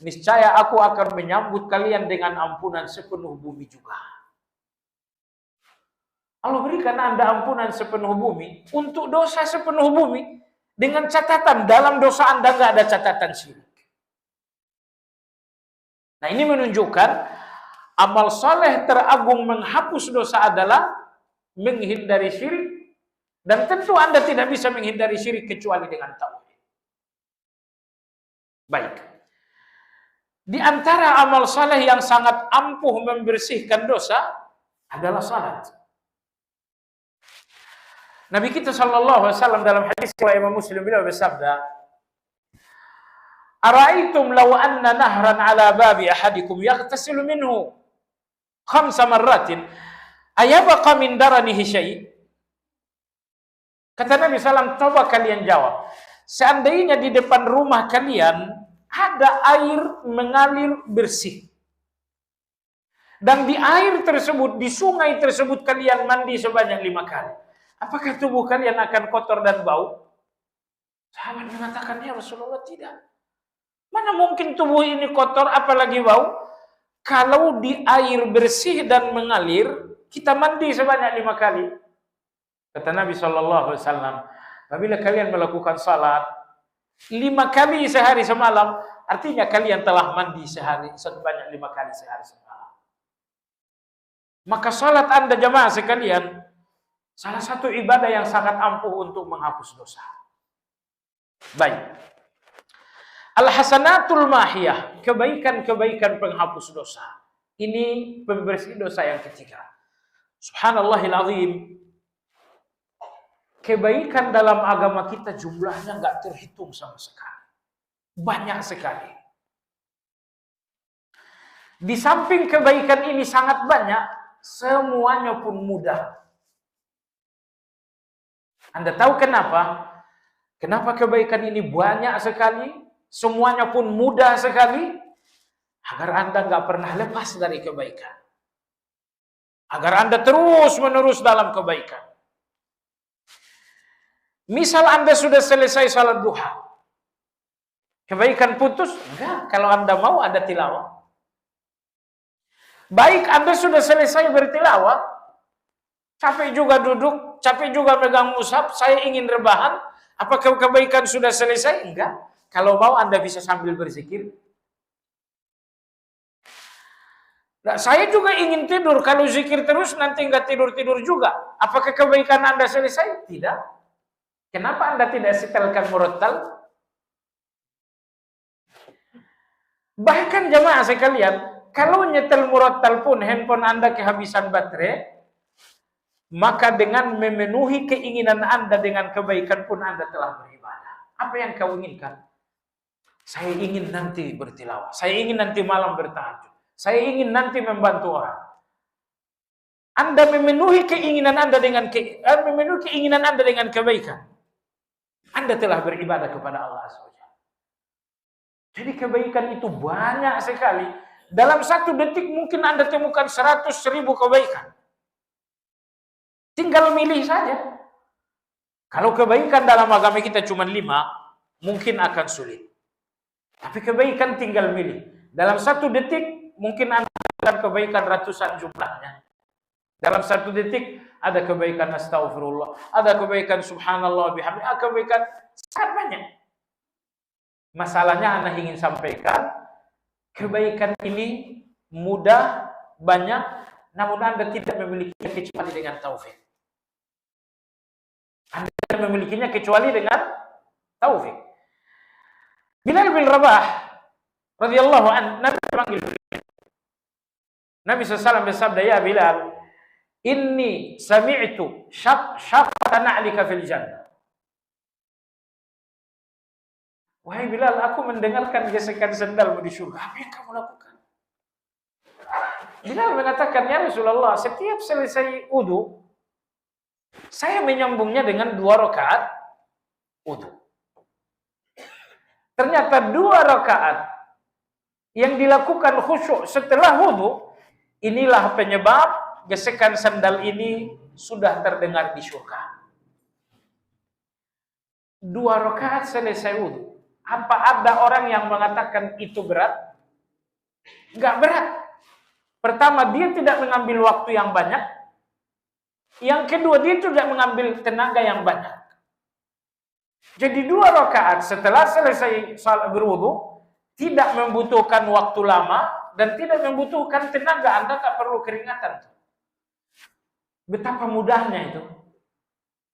niscaya aku akan menyambut kalian dengan ampunan sepenuh bumi juga. Allah berikan Anda ampunan sepenuh bumi untuk dosa sepenuh bumi, dengan catatan dalam dosa Anda nggak ada catatan syirik. Nah, ini menunjukkan amal soleh teragung menghapus dosa adalah menghindari syirik, dan tentu Anda tidak bisa menghindari syirik kecuali dengan tauhid. Baik. Di antara amal soleh yang sangat ampuh membersihkan dosa adalah salat. Nabi kita sallallahu alaihi wasallam dalam hadis riwayat Imam Muslim beliau bersabda, "Ara'aitum law anna nahran 'ala babi ahadikum yaghtasilu minhu 5 marratin, ayabqa min daranihi syai'?" Kata Nabi sallallahu, coba kalian jawab. Seandainya di depan rumah kalian ada air mengalir bersih, dan di air tersebut, di sungai tersebut kalian mandi sebanyak 5 kali, apakah tubuh kalian akan kotor dan bau? Sahabat mengatakan, ya Rasulullah, tidak. Mana mungkin tubuh ini kotor apalagi bau? Kalau di air bersih dan mengalir, kita mandi sebanyak 5 kali. Kata Nabi SAW, apabila kalian melakukan salat 5 kali sehari semalam, artinya kalian telah mandi sebanyak 5 kali sehari semalam. Maka salat Anda jamaah sekalian, salah satu ibadah yang sangat ampuh untuk menghapus dosa. Baik. Al-hasanatul mahiyah, kebaikan-kebaikan penghapus dosa. Ini pembersih dosa yang ketiga. Subhanallahil azim. Kebaikan dalam agama kita jumlahnya nggak terhitung sama sekali. Banyak sekali. Di samping kebaikan ini sangat banyak, semuanya pun mudah. Anda tahu kenapa? Kenapa kebaikan ini banyak sekali, semuanya pun mudah sekali? Agar Anda nggak pernah lepas dari kebaikan. Agar Anda terus-menerus dalam kebaikan. Misal Anda sudah selesai salat duha, kebaikan putus? Enggak, kalau Anda mau ada tilawah. Baik Anda sudah selesai bertilawah, capek juga duduk, capek juga megang mushaf, saya ingin rebahan, apakah kebaikan sudah selesai? Enggak. Kalau mau Anda bisa sambil berzikir. Nah, saya juga ingin tidur, kalau zikir terus nanti enggak tidur-tidur juga. Apakah kebaikan Anda selesai? Tidak. Kenapa Anda tidak setelkan murattal? Bahkan jamaah sekalian, kalau nyetel murattal pun handphone Anda kehabisan baterai, maka dengan memenuhi keinginan Anda dengan kebaikan pun Anda telah beribadah. Apa yang kau inginkan? Saya ingin nanti bertilawah. Saya ingin nanti malam bertahajud. Saya ingin nanti membantu orang. Anda memenuhi keinginan Anda dengan kebaikan. Anda telah beribadah kepada Allah SWT. Jadi kebaikan itu banyak sekali. Dalam satu detik mungkin Anda temukan 100.000 kebaikan. Tinggal milih saja. Kalau kebaikan dalam agama kita cuma 5, mungkin akan sulit. Tapi kebaikan tinggal milih. Dalam satu detik mungkin Anda akan kebaikan ratusan jumlahnya. Dalam satu detik ada kebaikan astagfirullah, ada kebaikan subhanallah bihamdi, ada kebaikan sangat banyak. Masalahnya Anda ingin sampaikan, kebaikan ini mudah, banyak, namun Anda tidak memilikinya kecuali dengan taufik. Anda tidak memilikinya kecuali dengan taufik. Bilal bin Rabah radhiyallahu anhu, Nabi panggil Nabi SAW bersabda, ya Bilal, inni sami'tu syaqqa na'lika fil jannah. Wahai Bilal, aku mendengarkan gesekan sendalmu di surga. Apa yang kamu lakukan? Bilal mengatakan, ya Rasulullah, setiap selesai wudu, saya menyambungnya dengan 2 rakaat wudu. Ternyata 2 rakaat yang dilakukan khusyuk setelah wudu, inilah penyebab gesekan sandal ini sudah terdengar di surga. 2 rakaat selesai wudu. Apa ada orang yang mengatakan itu berat? Enggak berat. Pertama, dia tidak mengambil waktu yang banyak. Yang kedua, dia tidak mengambil tenaga yang banyak. Jadi 2 rakaat setelah selesai salat berwudu tidak membutuhkan waktu lama dan tidak membutuhkan tenaga. Anda tak perlu keringatan. Betapa mudahnya itu.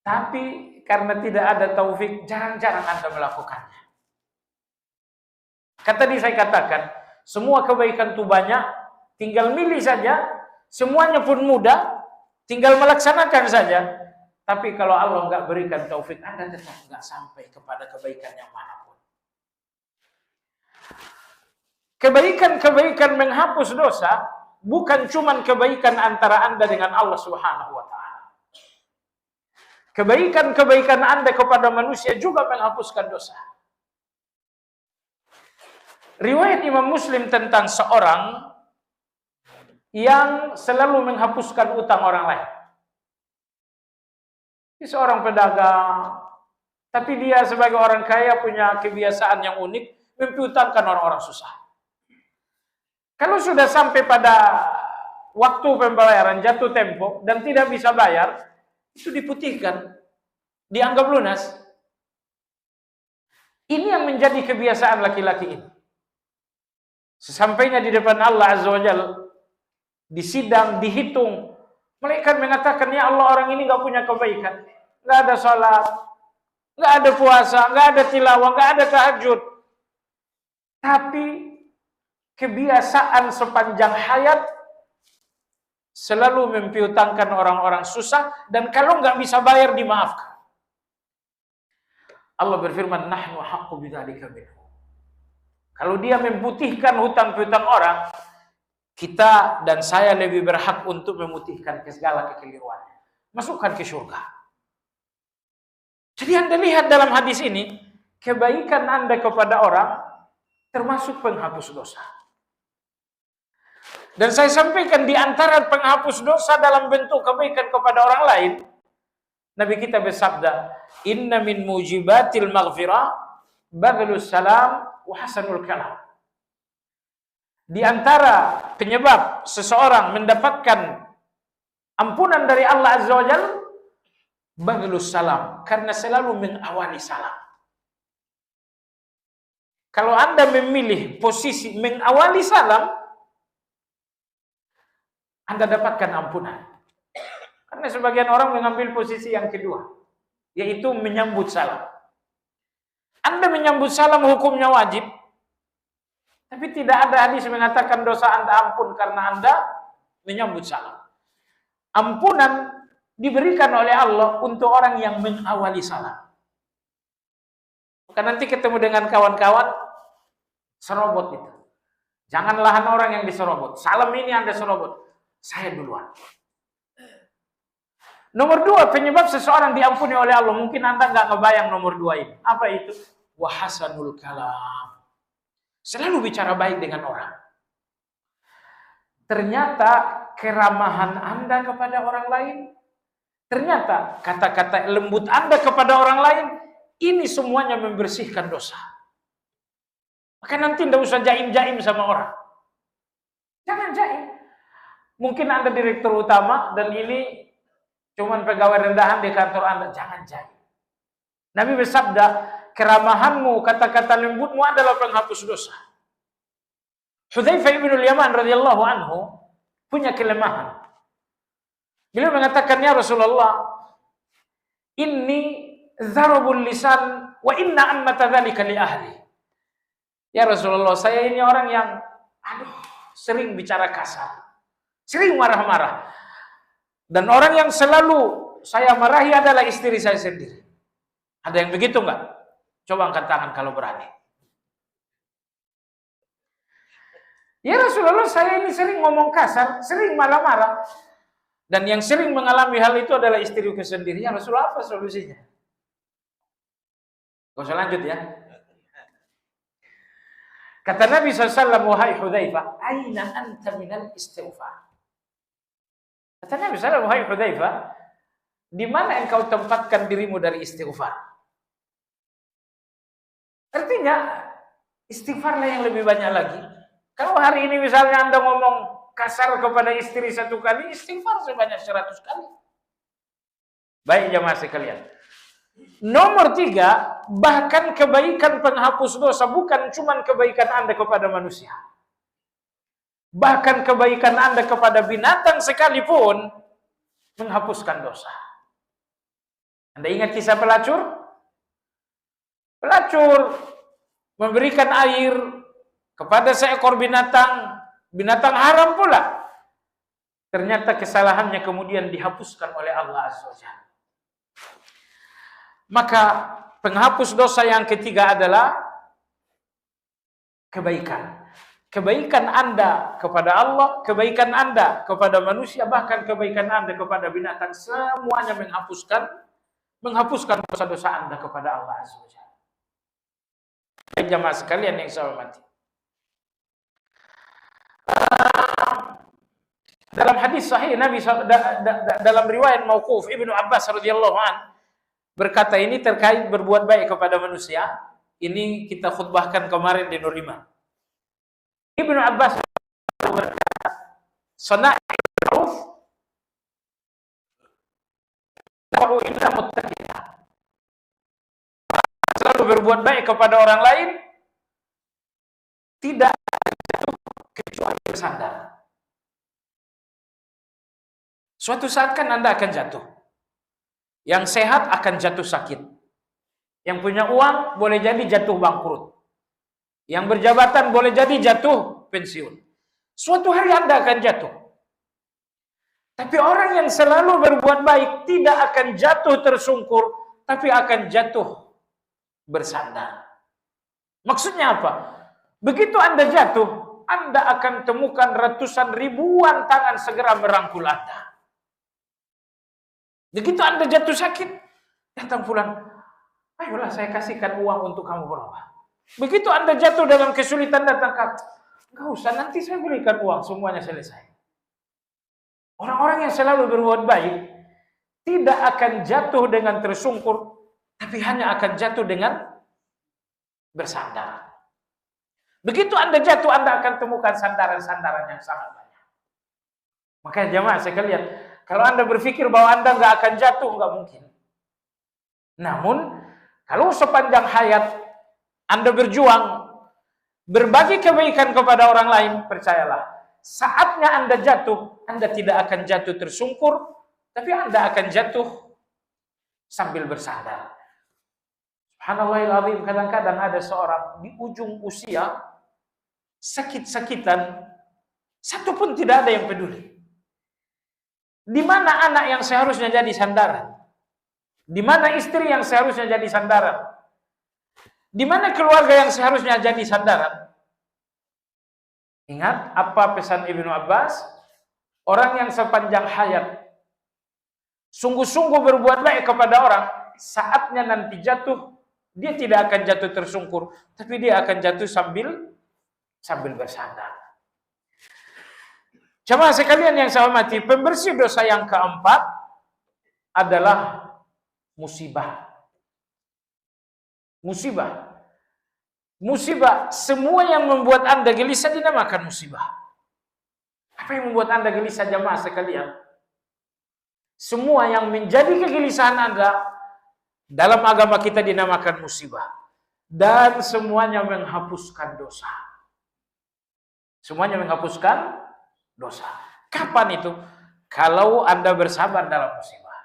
Tapi karena tidak ada taufik, jarang-jarang Anda melakukannya. Tadi saya katakan, semua kebaikan itu banyak, tinggal milih saja, semuanya pun mudah, tinggal melaksanakan saja. Tapi kalau Allah nggak berikan taufik, Anda tetap nggak sampai kepada kebaikan yang manapun. Kebaikan-kebaikan menghapus dosa bukan cuma kebaikan antara Anda dengan Allah Subhanahu wa taala. Kebaikan-kebaikan Anda kepada manusia juga menghapuskan dosa. Riwayat Imam Muslim tentang seorang yang selalu menghapuskan utang orang lain. Ini seorang pedagang, tapi dia sebagai orang kaya punya kebiasaan yang unik, mempiutangkan orang-orang susah. Kalau sudah sampai pada waktu pembayaran jatuh tempo dan tidak bisa bayar, itu diputihkan, dianggap lunas. Ini yang menjadi kebiasaan laki-laki ini. Sesampainya di depan Allah Azza wa Jalla, di sidang dihitung, malaikat mengatakan, ya Allah, orang ini nggak punya kebaikan, nggak ada sholat, nggak ada puasa, nggak ada tilawah, nggak ada tahajud, tapi kebiasaan sepanjang hayat selalu mempiutangkan orang-orang susah, dan kalau nggak bisa bayar dimaafkan. Allah berfirman, nahnu haqqu bidzalika minhu. Kalau dia memutihkan hutang piutang orang, kita dan saya lebih berhak untuk memutihkan segala kekeliruannya. Masukkan ke surga. Jadi Anda lihat dalam hadis ini, kebaikan Anda kepada orang termasuk penghapus dosa. Dan saya sampaikan di antara penghapus dosa dalam bentuk kebaikan kepada orang lain, Nabi kita bersabda, inna min mujibatil maghfirah badlus salam wa hasanul kalam. Di antara penyebab seseorang mendapatkan ampunan dari Allah Azza wa Jalla, baghlus salam, karena selalu mengawali salam. Kalau Anda memilih posisi mengawali salam, Anda dapatkan ampunan. Karena sebagian orang mengambil posisi yang kedua, yaitu menyambut salam. Anda menyambut salam hukumnya wajib, tapi tidak ada hadis mengatakan dosa Anda ampun karena Anda menyambut salam. Ampunan diberikan oleh Allah untuk orang yang mengawali salam. Maka nanti ketemu dengan kawan-kawan, serobot itu. Jangan lahan orang yang diserobot. Salam ini Anda serobot, saya duluan. Nomor 2, penyebab seseorang diampuni oleh Allah. Mungkin Anda nggak ngebayang nomor 2 ini. Apa itu? Wahasanul kalam. Selalu bicara baik dengan orang. Ternyata keramahan Anda kepada orang lain, ternyata kata-kata lembut Anda kepada orang lain, ini semuanya membersihkan dosa. Maka nanti tidak usah jaim-jaim sama orang. Jangan jaim. Mungkin Anda direktur utama dan ini cuman pegawai rendahan di kantor Anda. Jangan jaim. Nabi bersabda, keramahanmu, kata-kata lembutmu adalah penghapus dosa. Hudzaifah bin Yaman radhiyallahu anhu punya kelemahan. Beliau mengatakan, ya Rasulullah, inni dzarabul lisan wa inna ammata dzalika li ahli. Ya Rasulullah, saya ini orang yang sering bicara kasar, sering marah-marah. Dan orang yang selalu saya marahi adalah istri saya sendiri. Ada yang begitu enggak? Coba angkat tangan kalau berani. Ya Rasulullah, saya ini sering ngomong kasar, sering marah-marah. Dan yang sering mengalami hal itu adalah istriku sendiri. Ya Rasulullah, apa solusinya? Gak usah lanjut ya. Kata Nabi SAW, wahai Hudzaifah, aina anta minal istighfar? Kata Nabi SAW, wahai Hudzaifah, di mana engkau tempatkan dirimu dari istighfar? Artinya, istighfarlah yang lebih banyak lagi. Kalau hari ini misalnya Anda ngomong kasar kepada istri 1 kali, istighfar sebanyak 100 kali. Baik jamaah sekalian. Nomor 3, bahkan kebaikan penghapus dosa bukan cuma kebaikan Anda kepada manusia. Bahkan kebaikan Anda kepada binatang sekalipun menghapuskan dosa. Anda ingat kisah pelacur? Pelacur memberikan air kepada seekor binatang, binatang haram pula. Ternyata kesalahannya kemudian dihapuskan oleh Allah Azza wa Jalla. Maka penghapus dosa yang ketiga adalah kebaikan. Kebaikan Anda kepada Allah, kebaikan Anda kepada manusia, bahkan kebaikan Anda kepada binatang, semuanya menghapuskan dosa-dosa Anda kepada Allah Azza wa Jalla. Jamaah sekalian yang saya hormati. Dalam hadis sahih Nabi dalam riwayat mauquf Ibnu Abbas radhiyallahu an berkata, ini terkait berbuat baik kepada manusia. Ini kita khutbahkan kemarin di Nur Iman. Ibnu Abbas berkata, "Sana'il ma'ruf wa illa muttaqina." Selalu berbuat baik kepada orang lain tidak jatuh kecuali bersandar. Suatu saat kan Anda akan jatuh. Yang sehat akan jatuh sakit. Yang punya uang boleh jadi jatuh bangkrut. Yang berjabatan boleh jadi jatuh pensiun. Suatu hari Anda akan jatuh. Tapi orang yang selalu berbuat baik tidak akan jatuh tersungkur, tapi akan jatuh bersandar. Maksudnya apa? Begitu Anda jatuh, Anda akan temukan ratusan ribuan tangan segera merangkul Anda. Begitu Anda jatuh sakit, datang pulang, ayolah saya kasihkan uang untuk kamu berobat. Begitu Anda jatuh dalam kesulitan, datang ke, enggak usah, nanti saya berikan uang, semuanya selesai. Orang-orang yang selalu berbuat baik tidak akan jatuh dengan tersungkur, tapi hanya akan jatuh dengan bersandar. Begitu Anda jatuh, Anda akan temukan sandaran-sandaran yang sangat banyak. Makanya jamaah sekalian, kalau Anda berpikir bahwa Anda nggak akan jatuh, nggak mungkin. Namun, kalau sepanjang hayat Anda berjuang, berbagi kebaikan kepada orang lain, percayalah, saatnya Anda jatuh, Anda tidak akan jatuh tersungkur, tapi Anda akan jatuh sambil bersandar. Subhanallahil azim, kadang-kadang ada seorang di ujung usia, sakit-sakitan, satu pun tidak ada yang peduli. Di mana anak yang seharusnya jadi sandaran? Di mana istri yang seharusnya jadi sandaran? Di mana keluarga yang seharusnya jadi sandaran? Ingat apa pesan Ibnu Abbas? Orang yang sepanjang hayat sungguh-sungguh berbuat baik kepada orang, saatnya nanti jatuh, dia tidak akan jatuh tersungkur, tapi dia akan jatuh sambil bersandar. Jamaah sekalian yang saya hormati, pembersih dosa yang keempat adalah musibah. Musibah. Musibah, semua yang membuat Anda gelisah dinamakan musibah. Apa yang membuat Anda gelisah, jamaah sekalian? Semua yang menjadi kegelisahan Anda dalam agama kita dinamakan musibah. Dan semuanya menghapuskan dosa. Semuanya menghapuskan dosa. Kapan itu? Kalau Anda bersabar dalam musibah.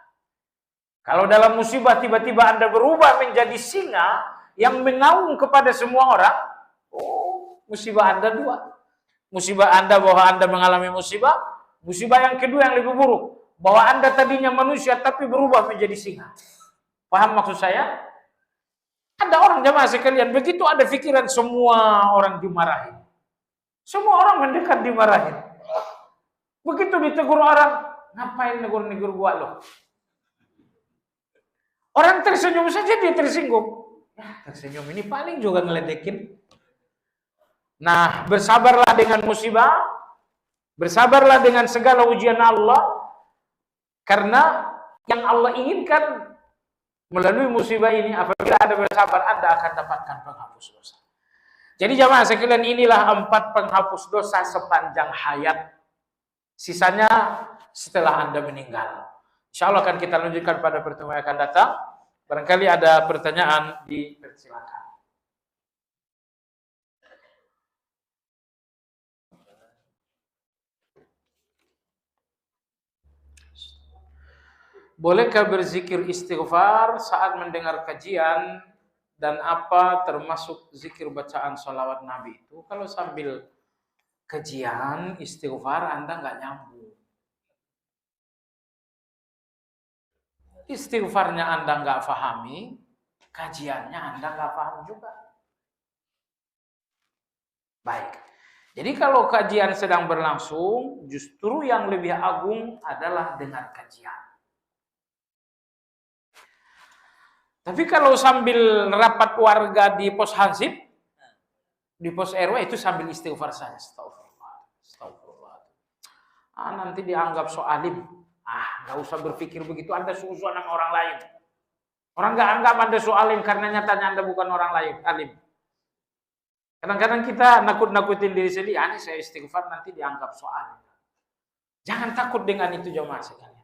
Kalau dalam musibah tiba-tiba Anda berubah menjadi singa yang mengaum kepada semua orang, oh, musibah Anda dua. Musibah Anda bahwa Anda mengalami musibah. Musibah yang kedua yang lebih buruk, bahwa Anda tadinya manusia tapi berubah menjadi singa. Paham maksud saya? Ada orang jamaah sekalian, begitu ada pikiran semua orang dimarahin. Semua orang mendekat dimarahin. Begitu ditegur orang, ngapain negur-negur gua loh? Orang tersenyum saja dia tersinggung. Ya, tersenyum ini paling juga ngeledekin. Nah, bersabarlah dengan musibah. Bersabarlah dengan segala ujian Allah. Karena yang Allah inginkan melalui musibah ini, apabila Anda bersabar, Anda akan dapatkan penghapus dosa. Jadi jamaah sekalian, inilah 4 penghapus dosa sepanjang hayat. Sisanya setelah Anda meninggal. Insya Allah akan kita lanjutkan pada pertemuan yang akan datang. Barangkali ada pertanyaan, dipersilakan. Bolehkah berzikir istighfar saat mendengar kajian, dan apa termasuk zikir bacaan sholawat Nabi itu? Kalau sambil kajian istighfar Anda nggak nyambung. Istighfarnya Anda nggak pahami, kajiannya Anda nggak paham juga. Baik. Jadi kalau kajian sedang berlangsung, justru yang lebih agung adalah dengar kajian. Tapi kalau sambil rapat warga di pos hansip, di pos RW, itu sambil istighfar saja. Astagfirullah. Nanti dianggap so alim. Nggak usah berpikir begitu, Anda susun sama orang lain. Orang nggak anggap Anda so alim karena nyatanya Anda bukan orang lain, alim. Kadang-kadang kita nakut-nakutin diri sendiri, ini saya istighfar nanti dianggap so alim. Jangan takut dengan itu jemaah sekalian.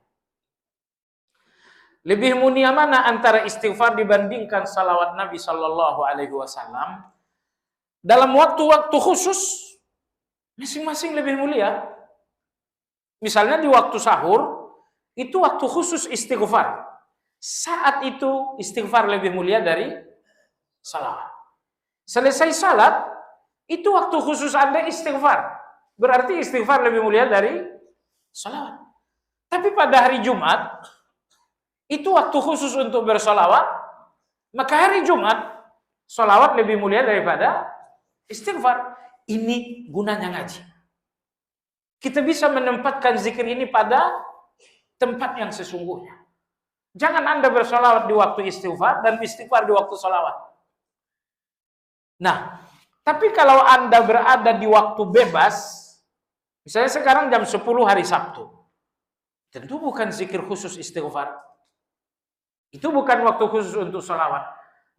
Lebih mulia mana antara istighfar dibandingkan salawat Nabi Shallallahu Alaihi Wasallam? Dalam waktu-waktu khusus, masing-masing lebih mulia. Misalnya di waktu sahur, itu waktu khusus istighfar. Saat itu istighfar lebih mulia dari salawat. Selesai salat, itu waktu khusus Anda istighfar. Berarti istighfar lebih mulia dari salawat. Tapi pada hari Jumat, itu waktu khusus untuk bersolawat, maka hari Jumat, solawat lebih mulia daripada istighfar. Ini gunanya ngaji. Kita bisa menempatkan zikir ini pada tempat yang sesungguhnya. Jangan Anda bersolawat di waktu istighfar dan istighfar di waktu solawat. Nah, tapi kalau Anda berada di waktu bebas, misalnya sekarang jam 10 hari Sabtu, tentu bukan zikir khusus istighfar. Itu bukan waktu khusus untuk sholawat.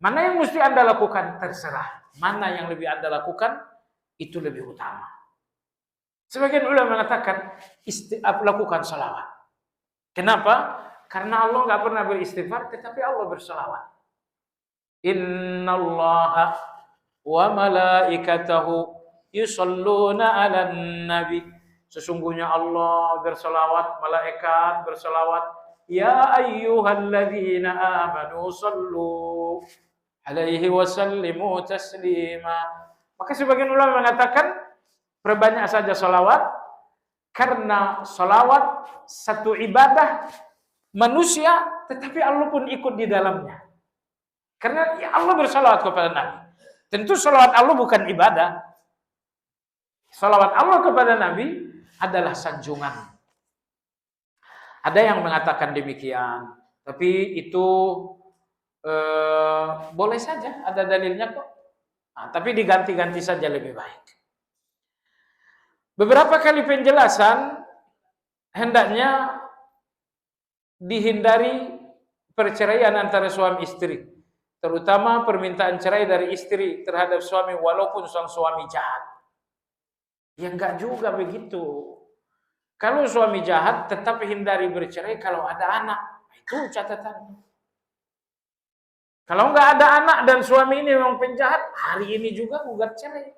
Mana yang mesti Anda lakukan? Terserah. Mana yang lebih Anda lakukan? itu lebih utama. Sebagian ulama mengatakan lakukan salawat. Kenapa? Karena Allah nggak pernah beristighfar, tetapi Allah bersalawat. Innallaha wa malaikatahu yusalluna 'alan nabi. Sesungguhnya Allah bersalawat, malaikat bersalawat. Ya ayyuhalladzina amanu sallu alaihi wa sallimu taslima. Maka sebagian ulama mengatakan perbanyak saja salawat, karena salawat satu ibadah manusia, tetapi Allah pun ikut di dalamnya. Karena ya Allah bersalawat kepada Nabi. Tentu salawat Allah bukan ibadah. Salawat Allah kepada Nabi adalah sanjungan. Ada yang mengatakan demikian, tapi itu boleh saja, ada dalilnya kok. Nah, tapi diganti-ganti saja lebih baik. Beberapa kali penjelasan hendaknya dihindari perceraian antara suami istri, terutama permintaan cerai dari istri terhadap suami walaupun sang suami jahat. Ya enggak juga begitu. Kalau suami jahat tetap hindari bercerai kalau ada anak. Itu catatannya. Kalau enggak ada anak dan suami ini memang penjahat, hari ini juga gugat cerai.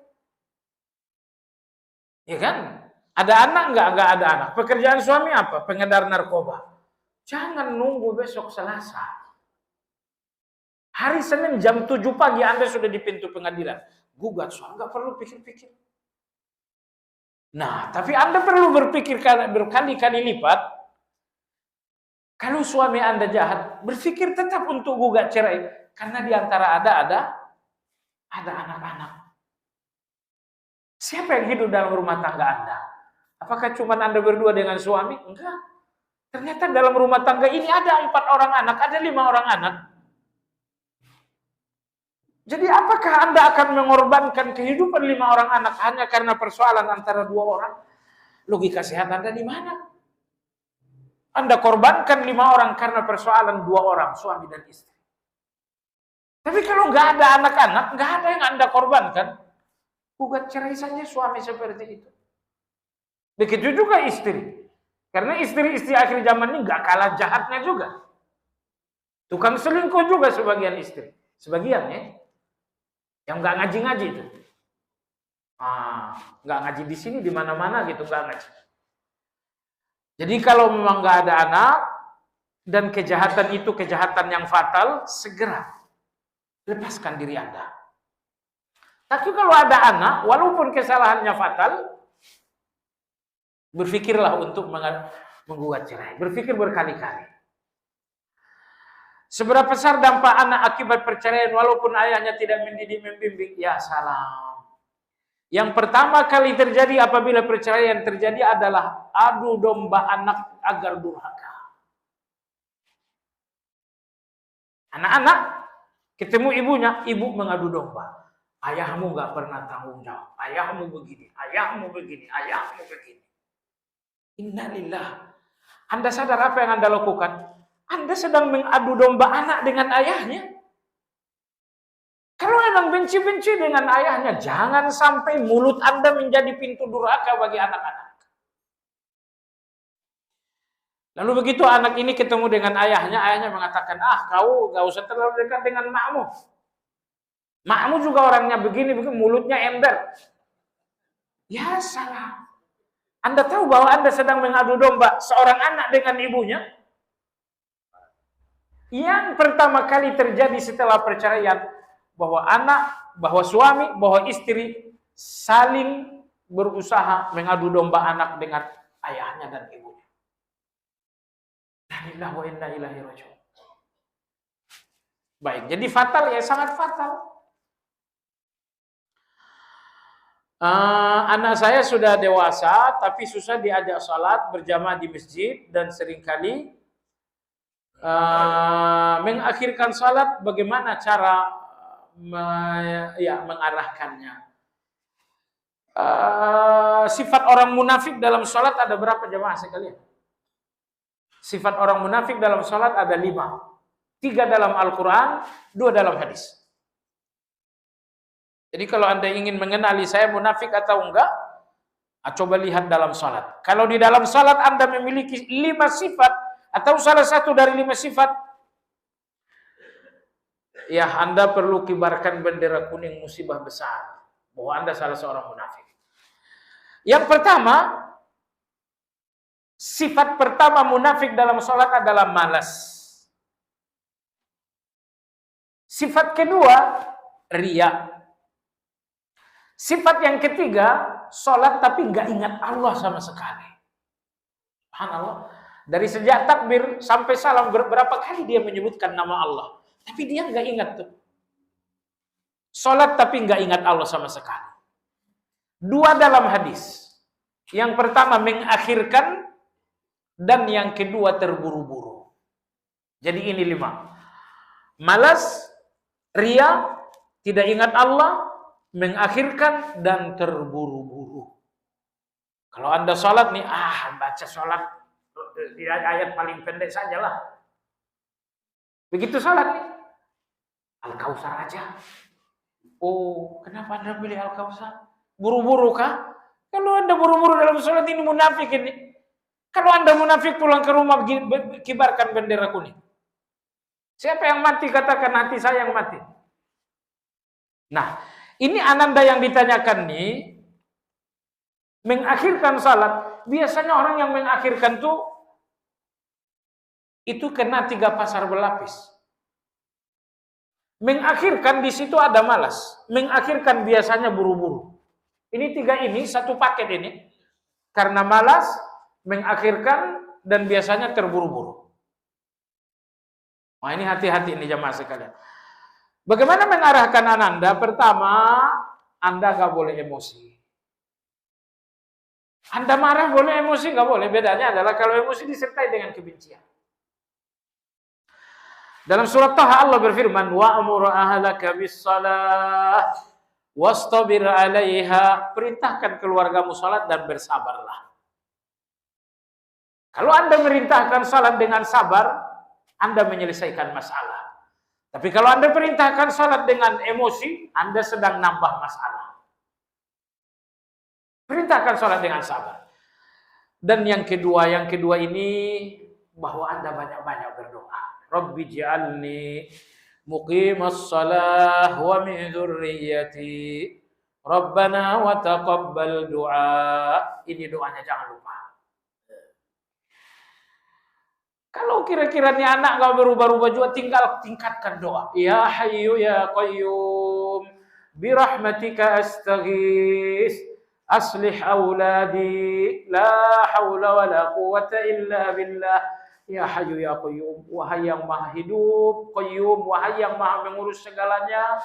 Ya kan? Ada anak enggak ada anak. Pekerjaan suami apa? Pengedar narkoba. Jangan nunggu besok Selasa. Hari Senin jam 7 pagi Anda sudah di pintu pengadilan. Gugat suami, enggak perlu pikir-pikir. Nah, tapi Anda perlu berpikir berkali-kali lipat. Kalau suami Anda jahat, berpikir tetap untuk gugat cerai. Karena di antara ada anak-anak. Siapa yang hidup dalam rumah tangga Anda? Apakah cuma Anda berdua dengan suami? Enggak. Ternyata dalam rumah tangga ini ada 4 orang anak, ada 5 orang anak. Jadi apakah Anda akan mengorbankan kehidupan 5 orang anak hanya karena persoalan antara 2 orang? Logika sehat Anda di mana? Anda korbankan 5 orang karena persoalan 2 orang, suami dan istri. Tapi kalau nggak ada anak-anak, nggak ada yang Anda korbankan, gugat cerai saja suami seperti itu. Begitu juga istri. Karena istri-istri akhir zaman ini nggak kalah jahatnya juga. Tukang selingkuh juga sebagian istri. Sebagian ya. Yang nggak ngaji-ngaji itu. Nggak ngaji di sini, di mana-mana gitu, nggak ngaji. Jadi kalau memang nggak ada anak, dan kejahatan itu kejahatan yang fatal, segera lepaskan diri Anda. Tapi kalau ada anak, walaupun kesalahannya fatal, berpikirlah untuk menggugat cerai. Berpikir berkali-kali. Seberapa besar dampak anak akibat perceraian walaupun ayahnya tidak mendidik membimbing? Ya salam. Yang pertama kali terjadi apabila perceraian terjadi adalah adu domba anak agar durhaka. Anak-anak ketemu ibunya, ibu mengadu domba. Ayahmu nggak pernah tanggung jawab. Ayahmu begini, ayahmu begini, ayahmu begini. Innalillah. Anda sadar apa yang Anda lakukan? Anda sedang mengadu domba anak dengan ayahnya. Kalau memang benci-benci dengan ayahnya, jangan sampai mulut Anda menjadi pintu durhaka bagi anak-anak. Lalu begitu anak ini ketemu dengan ayahnya mengatakan, kau gak usah terlalu dekat dengan makmu. Makmu juga orangnya begini, mulutnya ember. Ya salah. Anda tahu bahwa Anda sedang mengadu domba seorang anak dengan ibunya? Yang pertama kali terjadi setelah perceraian, bahwa bahwa suami, bahwa istri saling berusaha mengadu domba anak dengan ayahnya dan ibunya. Innalillahi wa inna ilaihi raji'un. Baik, jadi fatal ya, sangat fatal. Anak saya sudah dewasa, tapi susah diajak salat berjamaah di masjid dan seringkali mengakhirkan salat. Bagaimana cara mengarahkannya? Sifat orang munafik dalam salat ada berapa jemaah sekalian? Sifat orang munafik dalam salat ada 5. 3 dalam Al-Quran, 2 dalam hadis. Jadi kalau Anda ingin mengenali saya munafik atau enggak, coba lihat dalam salat. Kalau di dalam salat Anda memiliki 5 sifat atau salah satu dari 5 sifat, ya Anda perlu kibarkan bendera kuning musibah besar bahwa Anda salah seorang munafik. Yang pertama, sifat pertama munafik dalam salat adalah malas. Sifat kedua, riya. Sifat yang ketiga, sholat tapi nggak ingat Allah sama sekali. Subhanallah. Dari sejak takbir sampai salam berapa kali dia menyebutkan nama Allah. Tapi dia nggak ingat tuh. Sholat tapi nggak ingat Allah sama sekali. 2 dalam hadis. Yang pertama mengakhirkan dan yang kedua terburu-buru. Jadi ini 5. Malas, riya, tidak ingat Allah, mengakhirkan dan terburu-buru. Kalau Anda sholat nih, baca sholat ayat paling pendek sajalah. Begitu sholat nih, Al-Kautsar aja. Oh, kenapa Anda pilih Al-Kautsar? Buru-buru kah? Kalau Anda buru-buru dalam sholat ini munafik ini. Kalau Anda munafik pulang ke rumah kibarkan bendera kuning. Siapa yang mati? Katakan hati saya yang mati. Nah, ini ananda yang ditanyakan nih, mengakhirkan salat. Biasanya orang yang mengakhirkan tuh, itu kena 3 pasar berlapis. Mengakhirkan di situ ada malas. Mengakhirkan biasanya buru-buru. Ini 3 ini, satu paket ini. Karena malas, mengakhirkan, dan biasanya terburu-buru. Nah ini hati-hati ini jamaah sekalian. Bagaimana mengarahkan Anda? Pertama, Anda nggak boleh emosi. Anda marah boleh, emosi nggak boleh. Bedanya adalah kalau emosi disertai dengan kebencian. Dalam surat Taha Allah berfirman, wa'mur ahlaka bis-shalah wastabir 'alaiha. Perintahkan keluargamu salat dan bersabarlah. Kalau Anda merintahkan salat dengan sabar, Anda menyelesaikan masalah. Tapi kalau Anda perintahkan salat dengan emosi, Anda sedang nambah masalah. Perintahkan salat dengan sabar. Dan yang kedua ini bahwa Anda banyak-banyak berdoa. Rabbi ij'alni muqimas shalah wa min dzurriyyati. Rabbana wa taqabbal du'a. Ini doanya jangan lupa. Kalau kira-kira nih anak nggak berubah-ubah juga, tingkatkan doa. Ya Hayyu ya Qayyum, birahmatika astaghis, aslih auladi, la haula wa la quwwata illa billah. Ya Hayyu ya Qayyum, wahai yang maha hidup, Qayyum, wahai yang maha mengurus segalanya.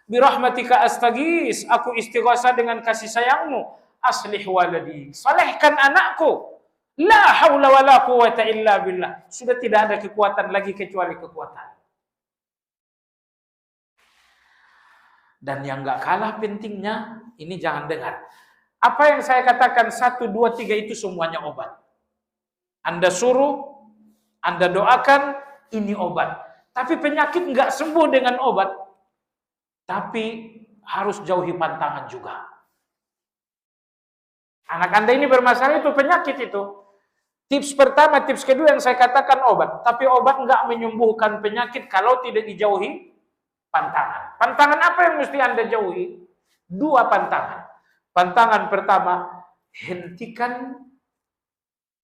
Birahmatika astaghis, aku istighosah dengan kasih sayangmu. Aslih waladi, salehkan anakku. La haula wala quwwata illa billah. Sudah tidak ada kekuatan lagi kecuali kekuatan. Dan yang enggak kalah pentingnya, ini jangan dengar. Apa yang saya katakan 1, 2, 3 itu semuanya obat. Anda suruh, Anda doakan, ini obat. Tapi penyakit enggak sembuh dengan obat. Tapi harus jauhi pantangan juga. Anak Anda ini bermasalah, itu penyakit itu. Tips pertama, tips kedua yang saya katakan obat. Tapi obat enggak menyembuhkan penyakit kalau tidak dijauhi pantangan. Pantangan apa yang mesti Anda jauhi? 2 pantangan. Pantangan pertama, hentikan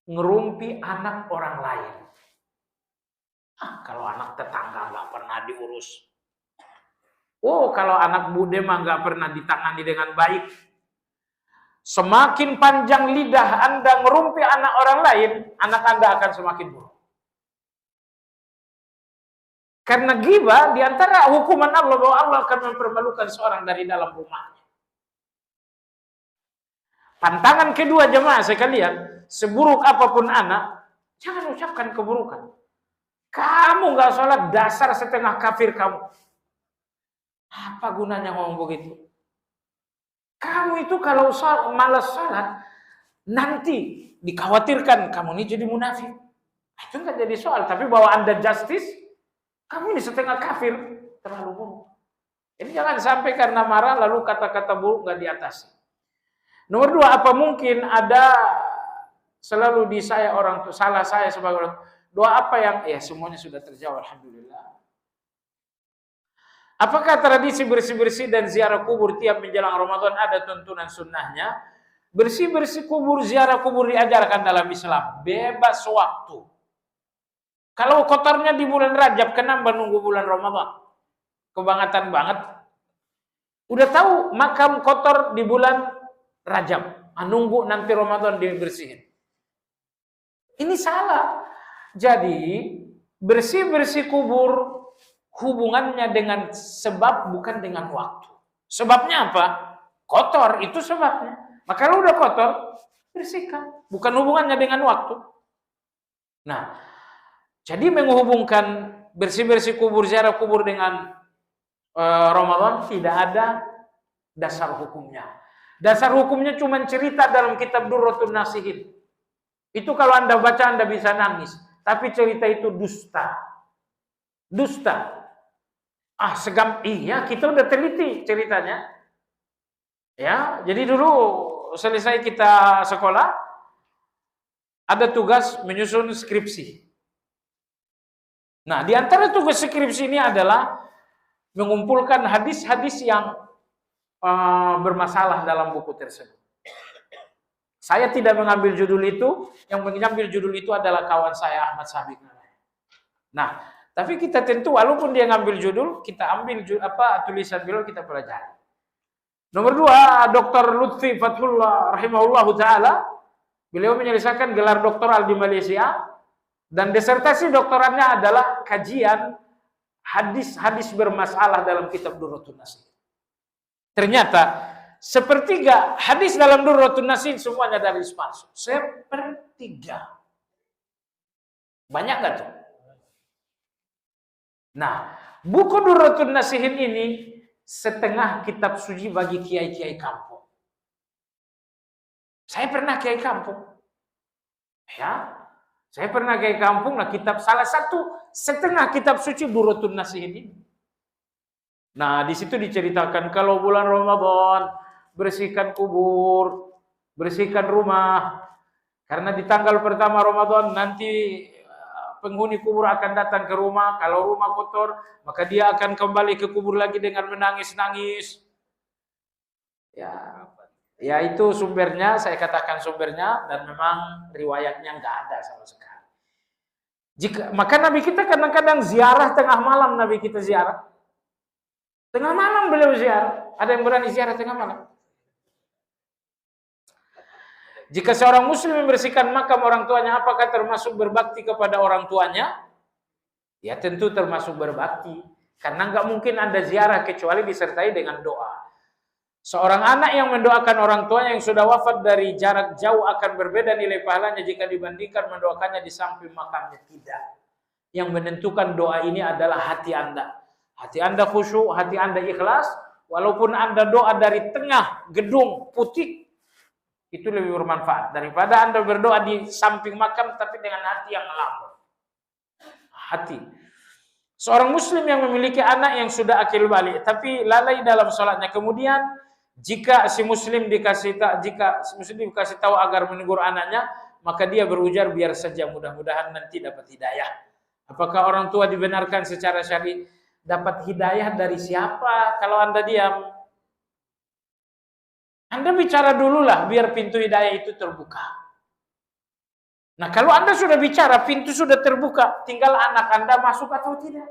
ngerumpi anak orang lain. Kalau anak tetangga enggak pernah diurus. Oh, kalau anak bude mah enggak pernah ditangani dengan baik. Semakin panjang lidah Anda ngerumpi anak orang lain, anak Anda akan semakin buruk. Karena ghibah di antara hukuman Allah bahwa Allah akan mempermalukan seorang dari dalam rumahnya. Pantangan kedua jemaah sekalian, seburuk apapun anak, jangan ucapkan keburukan. Kamu nggak sholat, dasar setengah kafir kamu. Apa gunanya ngomong begitu? Kamu itu kalau malas salat, nanti dikhawatirkan kamu ini jadi munafik. Itu nggak jadi soal. Tapi bahwa Anda justice, kamu ini setengah kafir, terlalu buruk. Jadi jangan sampai karena marah lalu kata-kata buruk nggak diatasi. Nomor dua, apa mungkin ada selalu di saya orang tuh salah saya sebagai orang, doa apa yang ya semuanya sudah terjawab alhamdulillah. Apakah tradisi bersih-bersih dan ziarah kubur tiap menjelang Ramadan ada tuntunan sunnahnya? Bersih-bersih kubur, ziarah kubur diajarkan dalam Islam, bebas waktu. Kalau kotornya di bulan Rajab, kenapa nunggu bulan Ramadan? Kebangetan banget. Udah tahu makam kotor di bulan Rajab, nunggu nanti Ramadan dibersihin. Ini salah. Jadi bersih-bersih kubur hubungannya dengan sebab bukan dengan waktu. Sebabnya apa? Kotor, itu sebabnya. Maka kalau udah kotor, bersihkan. Bukan hubungannya dengan waktu. Nah, jadi menghubungkan bersih-bersih kubur, ziarah kubur dengan Ramadan tidak ada dasar hukumnya. Dasar hukumnya cuma cerita dalam kitab Durratun Nasihin. Itu kalau Anda baca Anda bisa nangis. Tapi cerita itu dusta. Dusta. Iya kita udah teliti ceritanya. Ya, jadi dulu selesai kita sekolah, ada tugas menyusun skripsi. Nah, di antara tugas skripsi ini adalah mengumpulkan hadis-hadis yang bermasalah dalam buku tersebut. Saya tidak mengambil judul itu, yang mengambil judul itu adalah kawan saya Ahmad Sabik. Nah, tapi kita tentu walaupun dia ngambil judul, kita ambil tulisan beliau kita pelajari. Nomor dua, Dr. Lutfi Fathullah rahimahullahu taala, beliau menyelesaikan gelar doktoral di Malaysia dan disertasi doktorannya adalah kajian hadis-hadis bermasalah dalam kitab Durratun Nasihin. Ternyata sepertiga hadis dalam Durratun Nasihin semuanya dari palsu. Sepertiga. Banyak nggak tuh? Nah, buku Durratun Nasihin ini setengah kitab suci bagi kiai-kiai kampung. Saya pernah kiai kampung. Ya, saya pernah kiai kampung. Nah, kitab salah satu setengah kitab suci Durratun Nasihin ini. Nah, di situ diceritakan kalau bulan Ramadan bersihkan kubur, bersihkan rumah. Karena di tanggal pertama Ramadan nanti penghuni kubur akan datang ke rumah. Kalau rumah kotor, maka dia akan kembali ke kubur lagi dengan menangis-nangis. Ya itu sumbernya, saya katakan sumbernya, dan memang riwayatnya nggak ada sama sekali. Maka Nabi kita kadang-kadang ziarah tengah malam, Nabi kita ziarah. Tengah malam beliau ziarah. Ada yang berani ziarah tengah malam? Jika seorang muslim membersihkan makam orang tuanya, apakah termasuk berbakti kepada orang tuanya? Ya tentu termasuk berbakti. Karena nggak mungkin Anda ziarah kecuali disertai dengan doa. Seorang anak yang mendoakan orang tuanya yang sudah wafat dari jarak jauh akan berbeda nilai pahalanya jika dibandingkan mendoakannya di samping makamnya. Tidak. Yang menentukan doa ini adalah hati Anda. Hati Anda khusyuk, hati Anda ikhlas. Walaupun Anda doa dari tengah gedung putih, itu lebih bermanfaat daripada Anda berdoa di samping makam tapi dengan hati yang ngelamun. Hati. Seorang muslim yang memiliki anak yang sudah akil balik tapi lalai dalam sholatnya, kemudian jika muslim dikasih tahu agar menegur anaknya, maka dia berujar biar saja, mudah-mudahan nanti dapat hidayah. Apakah orang tua dibenarkan secara syar'i? Dapat hidayah dari siapa kalau Anda diam? Anda bicara dululah biar pintu hidayah itu terbuka. Nah, kalau Anda sudah bicara, pintu sudah terbuka, tinggal anak Anda masuk atau tidak.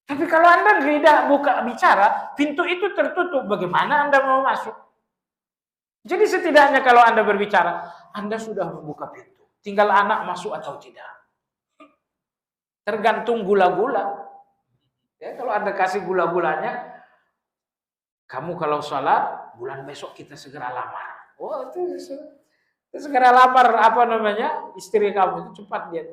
Tapi kalau Anda tidak bicara, pintu itu tertutup, bagaimana Anda mau masuk? Jadi setidaknya kalau Anda berbicara, Anda sudah membuka pintu. Tinggal anak masuk atau tidak. Tergantung gula-gula. Ya, kalau Anda kasih gula-gulanya, kamu kalau sholat, bulan besok kita segera lamar. Oh, itu segera lamar istri kamu itu cepat dia.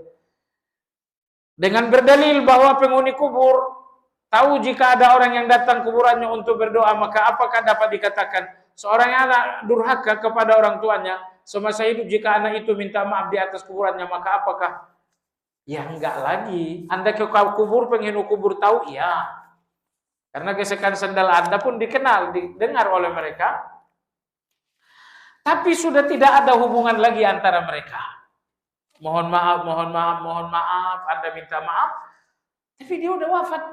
Dengan berdalil bahwa penghuni kubur tahu jika ada orang yang datang kuburannya untuk berdoa, maka apakah dapat dikatakan seorang anak durhaka kepada orang tuanya semasa hidup jika anak itu minta maaf di atas kuburannya, maka apakah? Ya enggak lagi. Anda ke kubur, penghuni kubur tahu, iya. Karena gesekan sendal Anda pun didengar oleh mereka. Tapi sudah tidak ada hubungan lagi antara mereka. Mohon maaf, mohon maaf, mohon maaf, Anda minta maaf. Tapi dia udah wafat.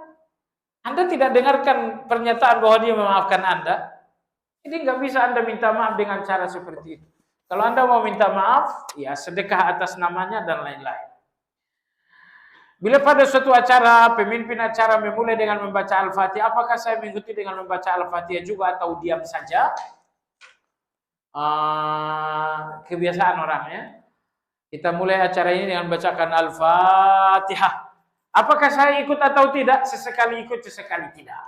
Anda tidak dengarkan pernyataan bahwa dia memaafkan Anda. Jadi nggak bisa Anda minta maaf dengan cara seperti itu. Kalau Anda mau minta maaf, ya sedekah atas namanya dan lain-lain. Bila pada suatu acara, pemimpin acara memulai dengan membaca Al-Fatihah, apakah saya mengikuti dengan membaca Al-Fatihah juga atau diam saja? Kebiasaan orangnya. Kita mulai acara ini dengan bacakan Al-Fatihah. Apakah saya ikut atau tidak? Sesekali ikut, sesekali tidak.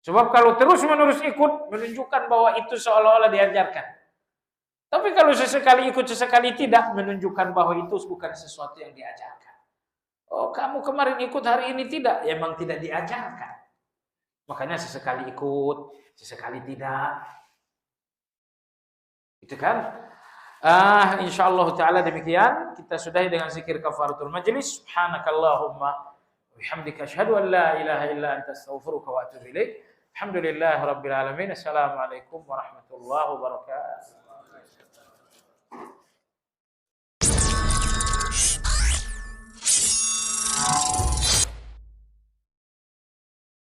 Sebab kalau terus-menerus ikut, menunjukkan bahwa itu seolah-olah diajarkan. Tapi kalau sesekali ikut, sesekali tidak, menunjukkan bahwa itu bukan sesuatu yang diajarkan. Oh, kamu kemarin ikut, hari ini tidak. Ya, memang tidak diajarkan. Makanya sesekali ikut, sesekali tidak. Itu kan? Insyaallah ta'ala demikian. Kita sudahi dengan zikir kafaratul majlis. Subhanakallahumma bihamdika asyhadu an la ilaha illa anta astaghfiruka wa atubu ilaik. Alhamdulillah rabbil alamin. Assalamualaikum warahmatullahi wabarakatuh.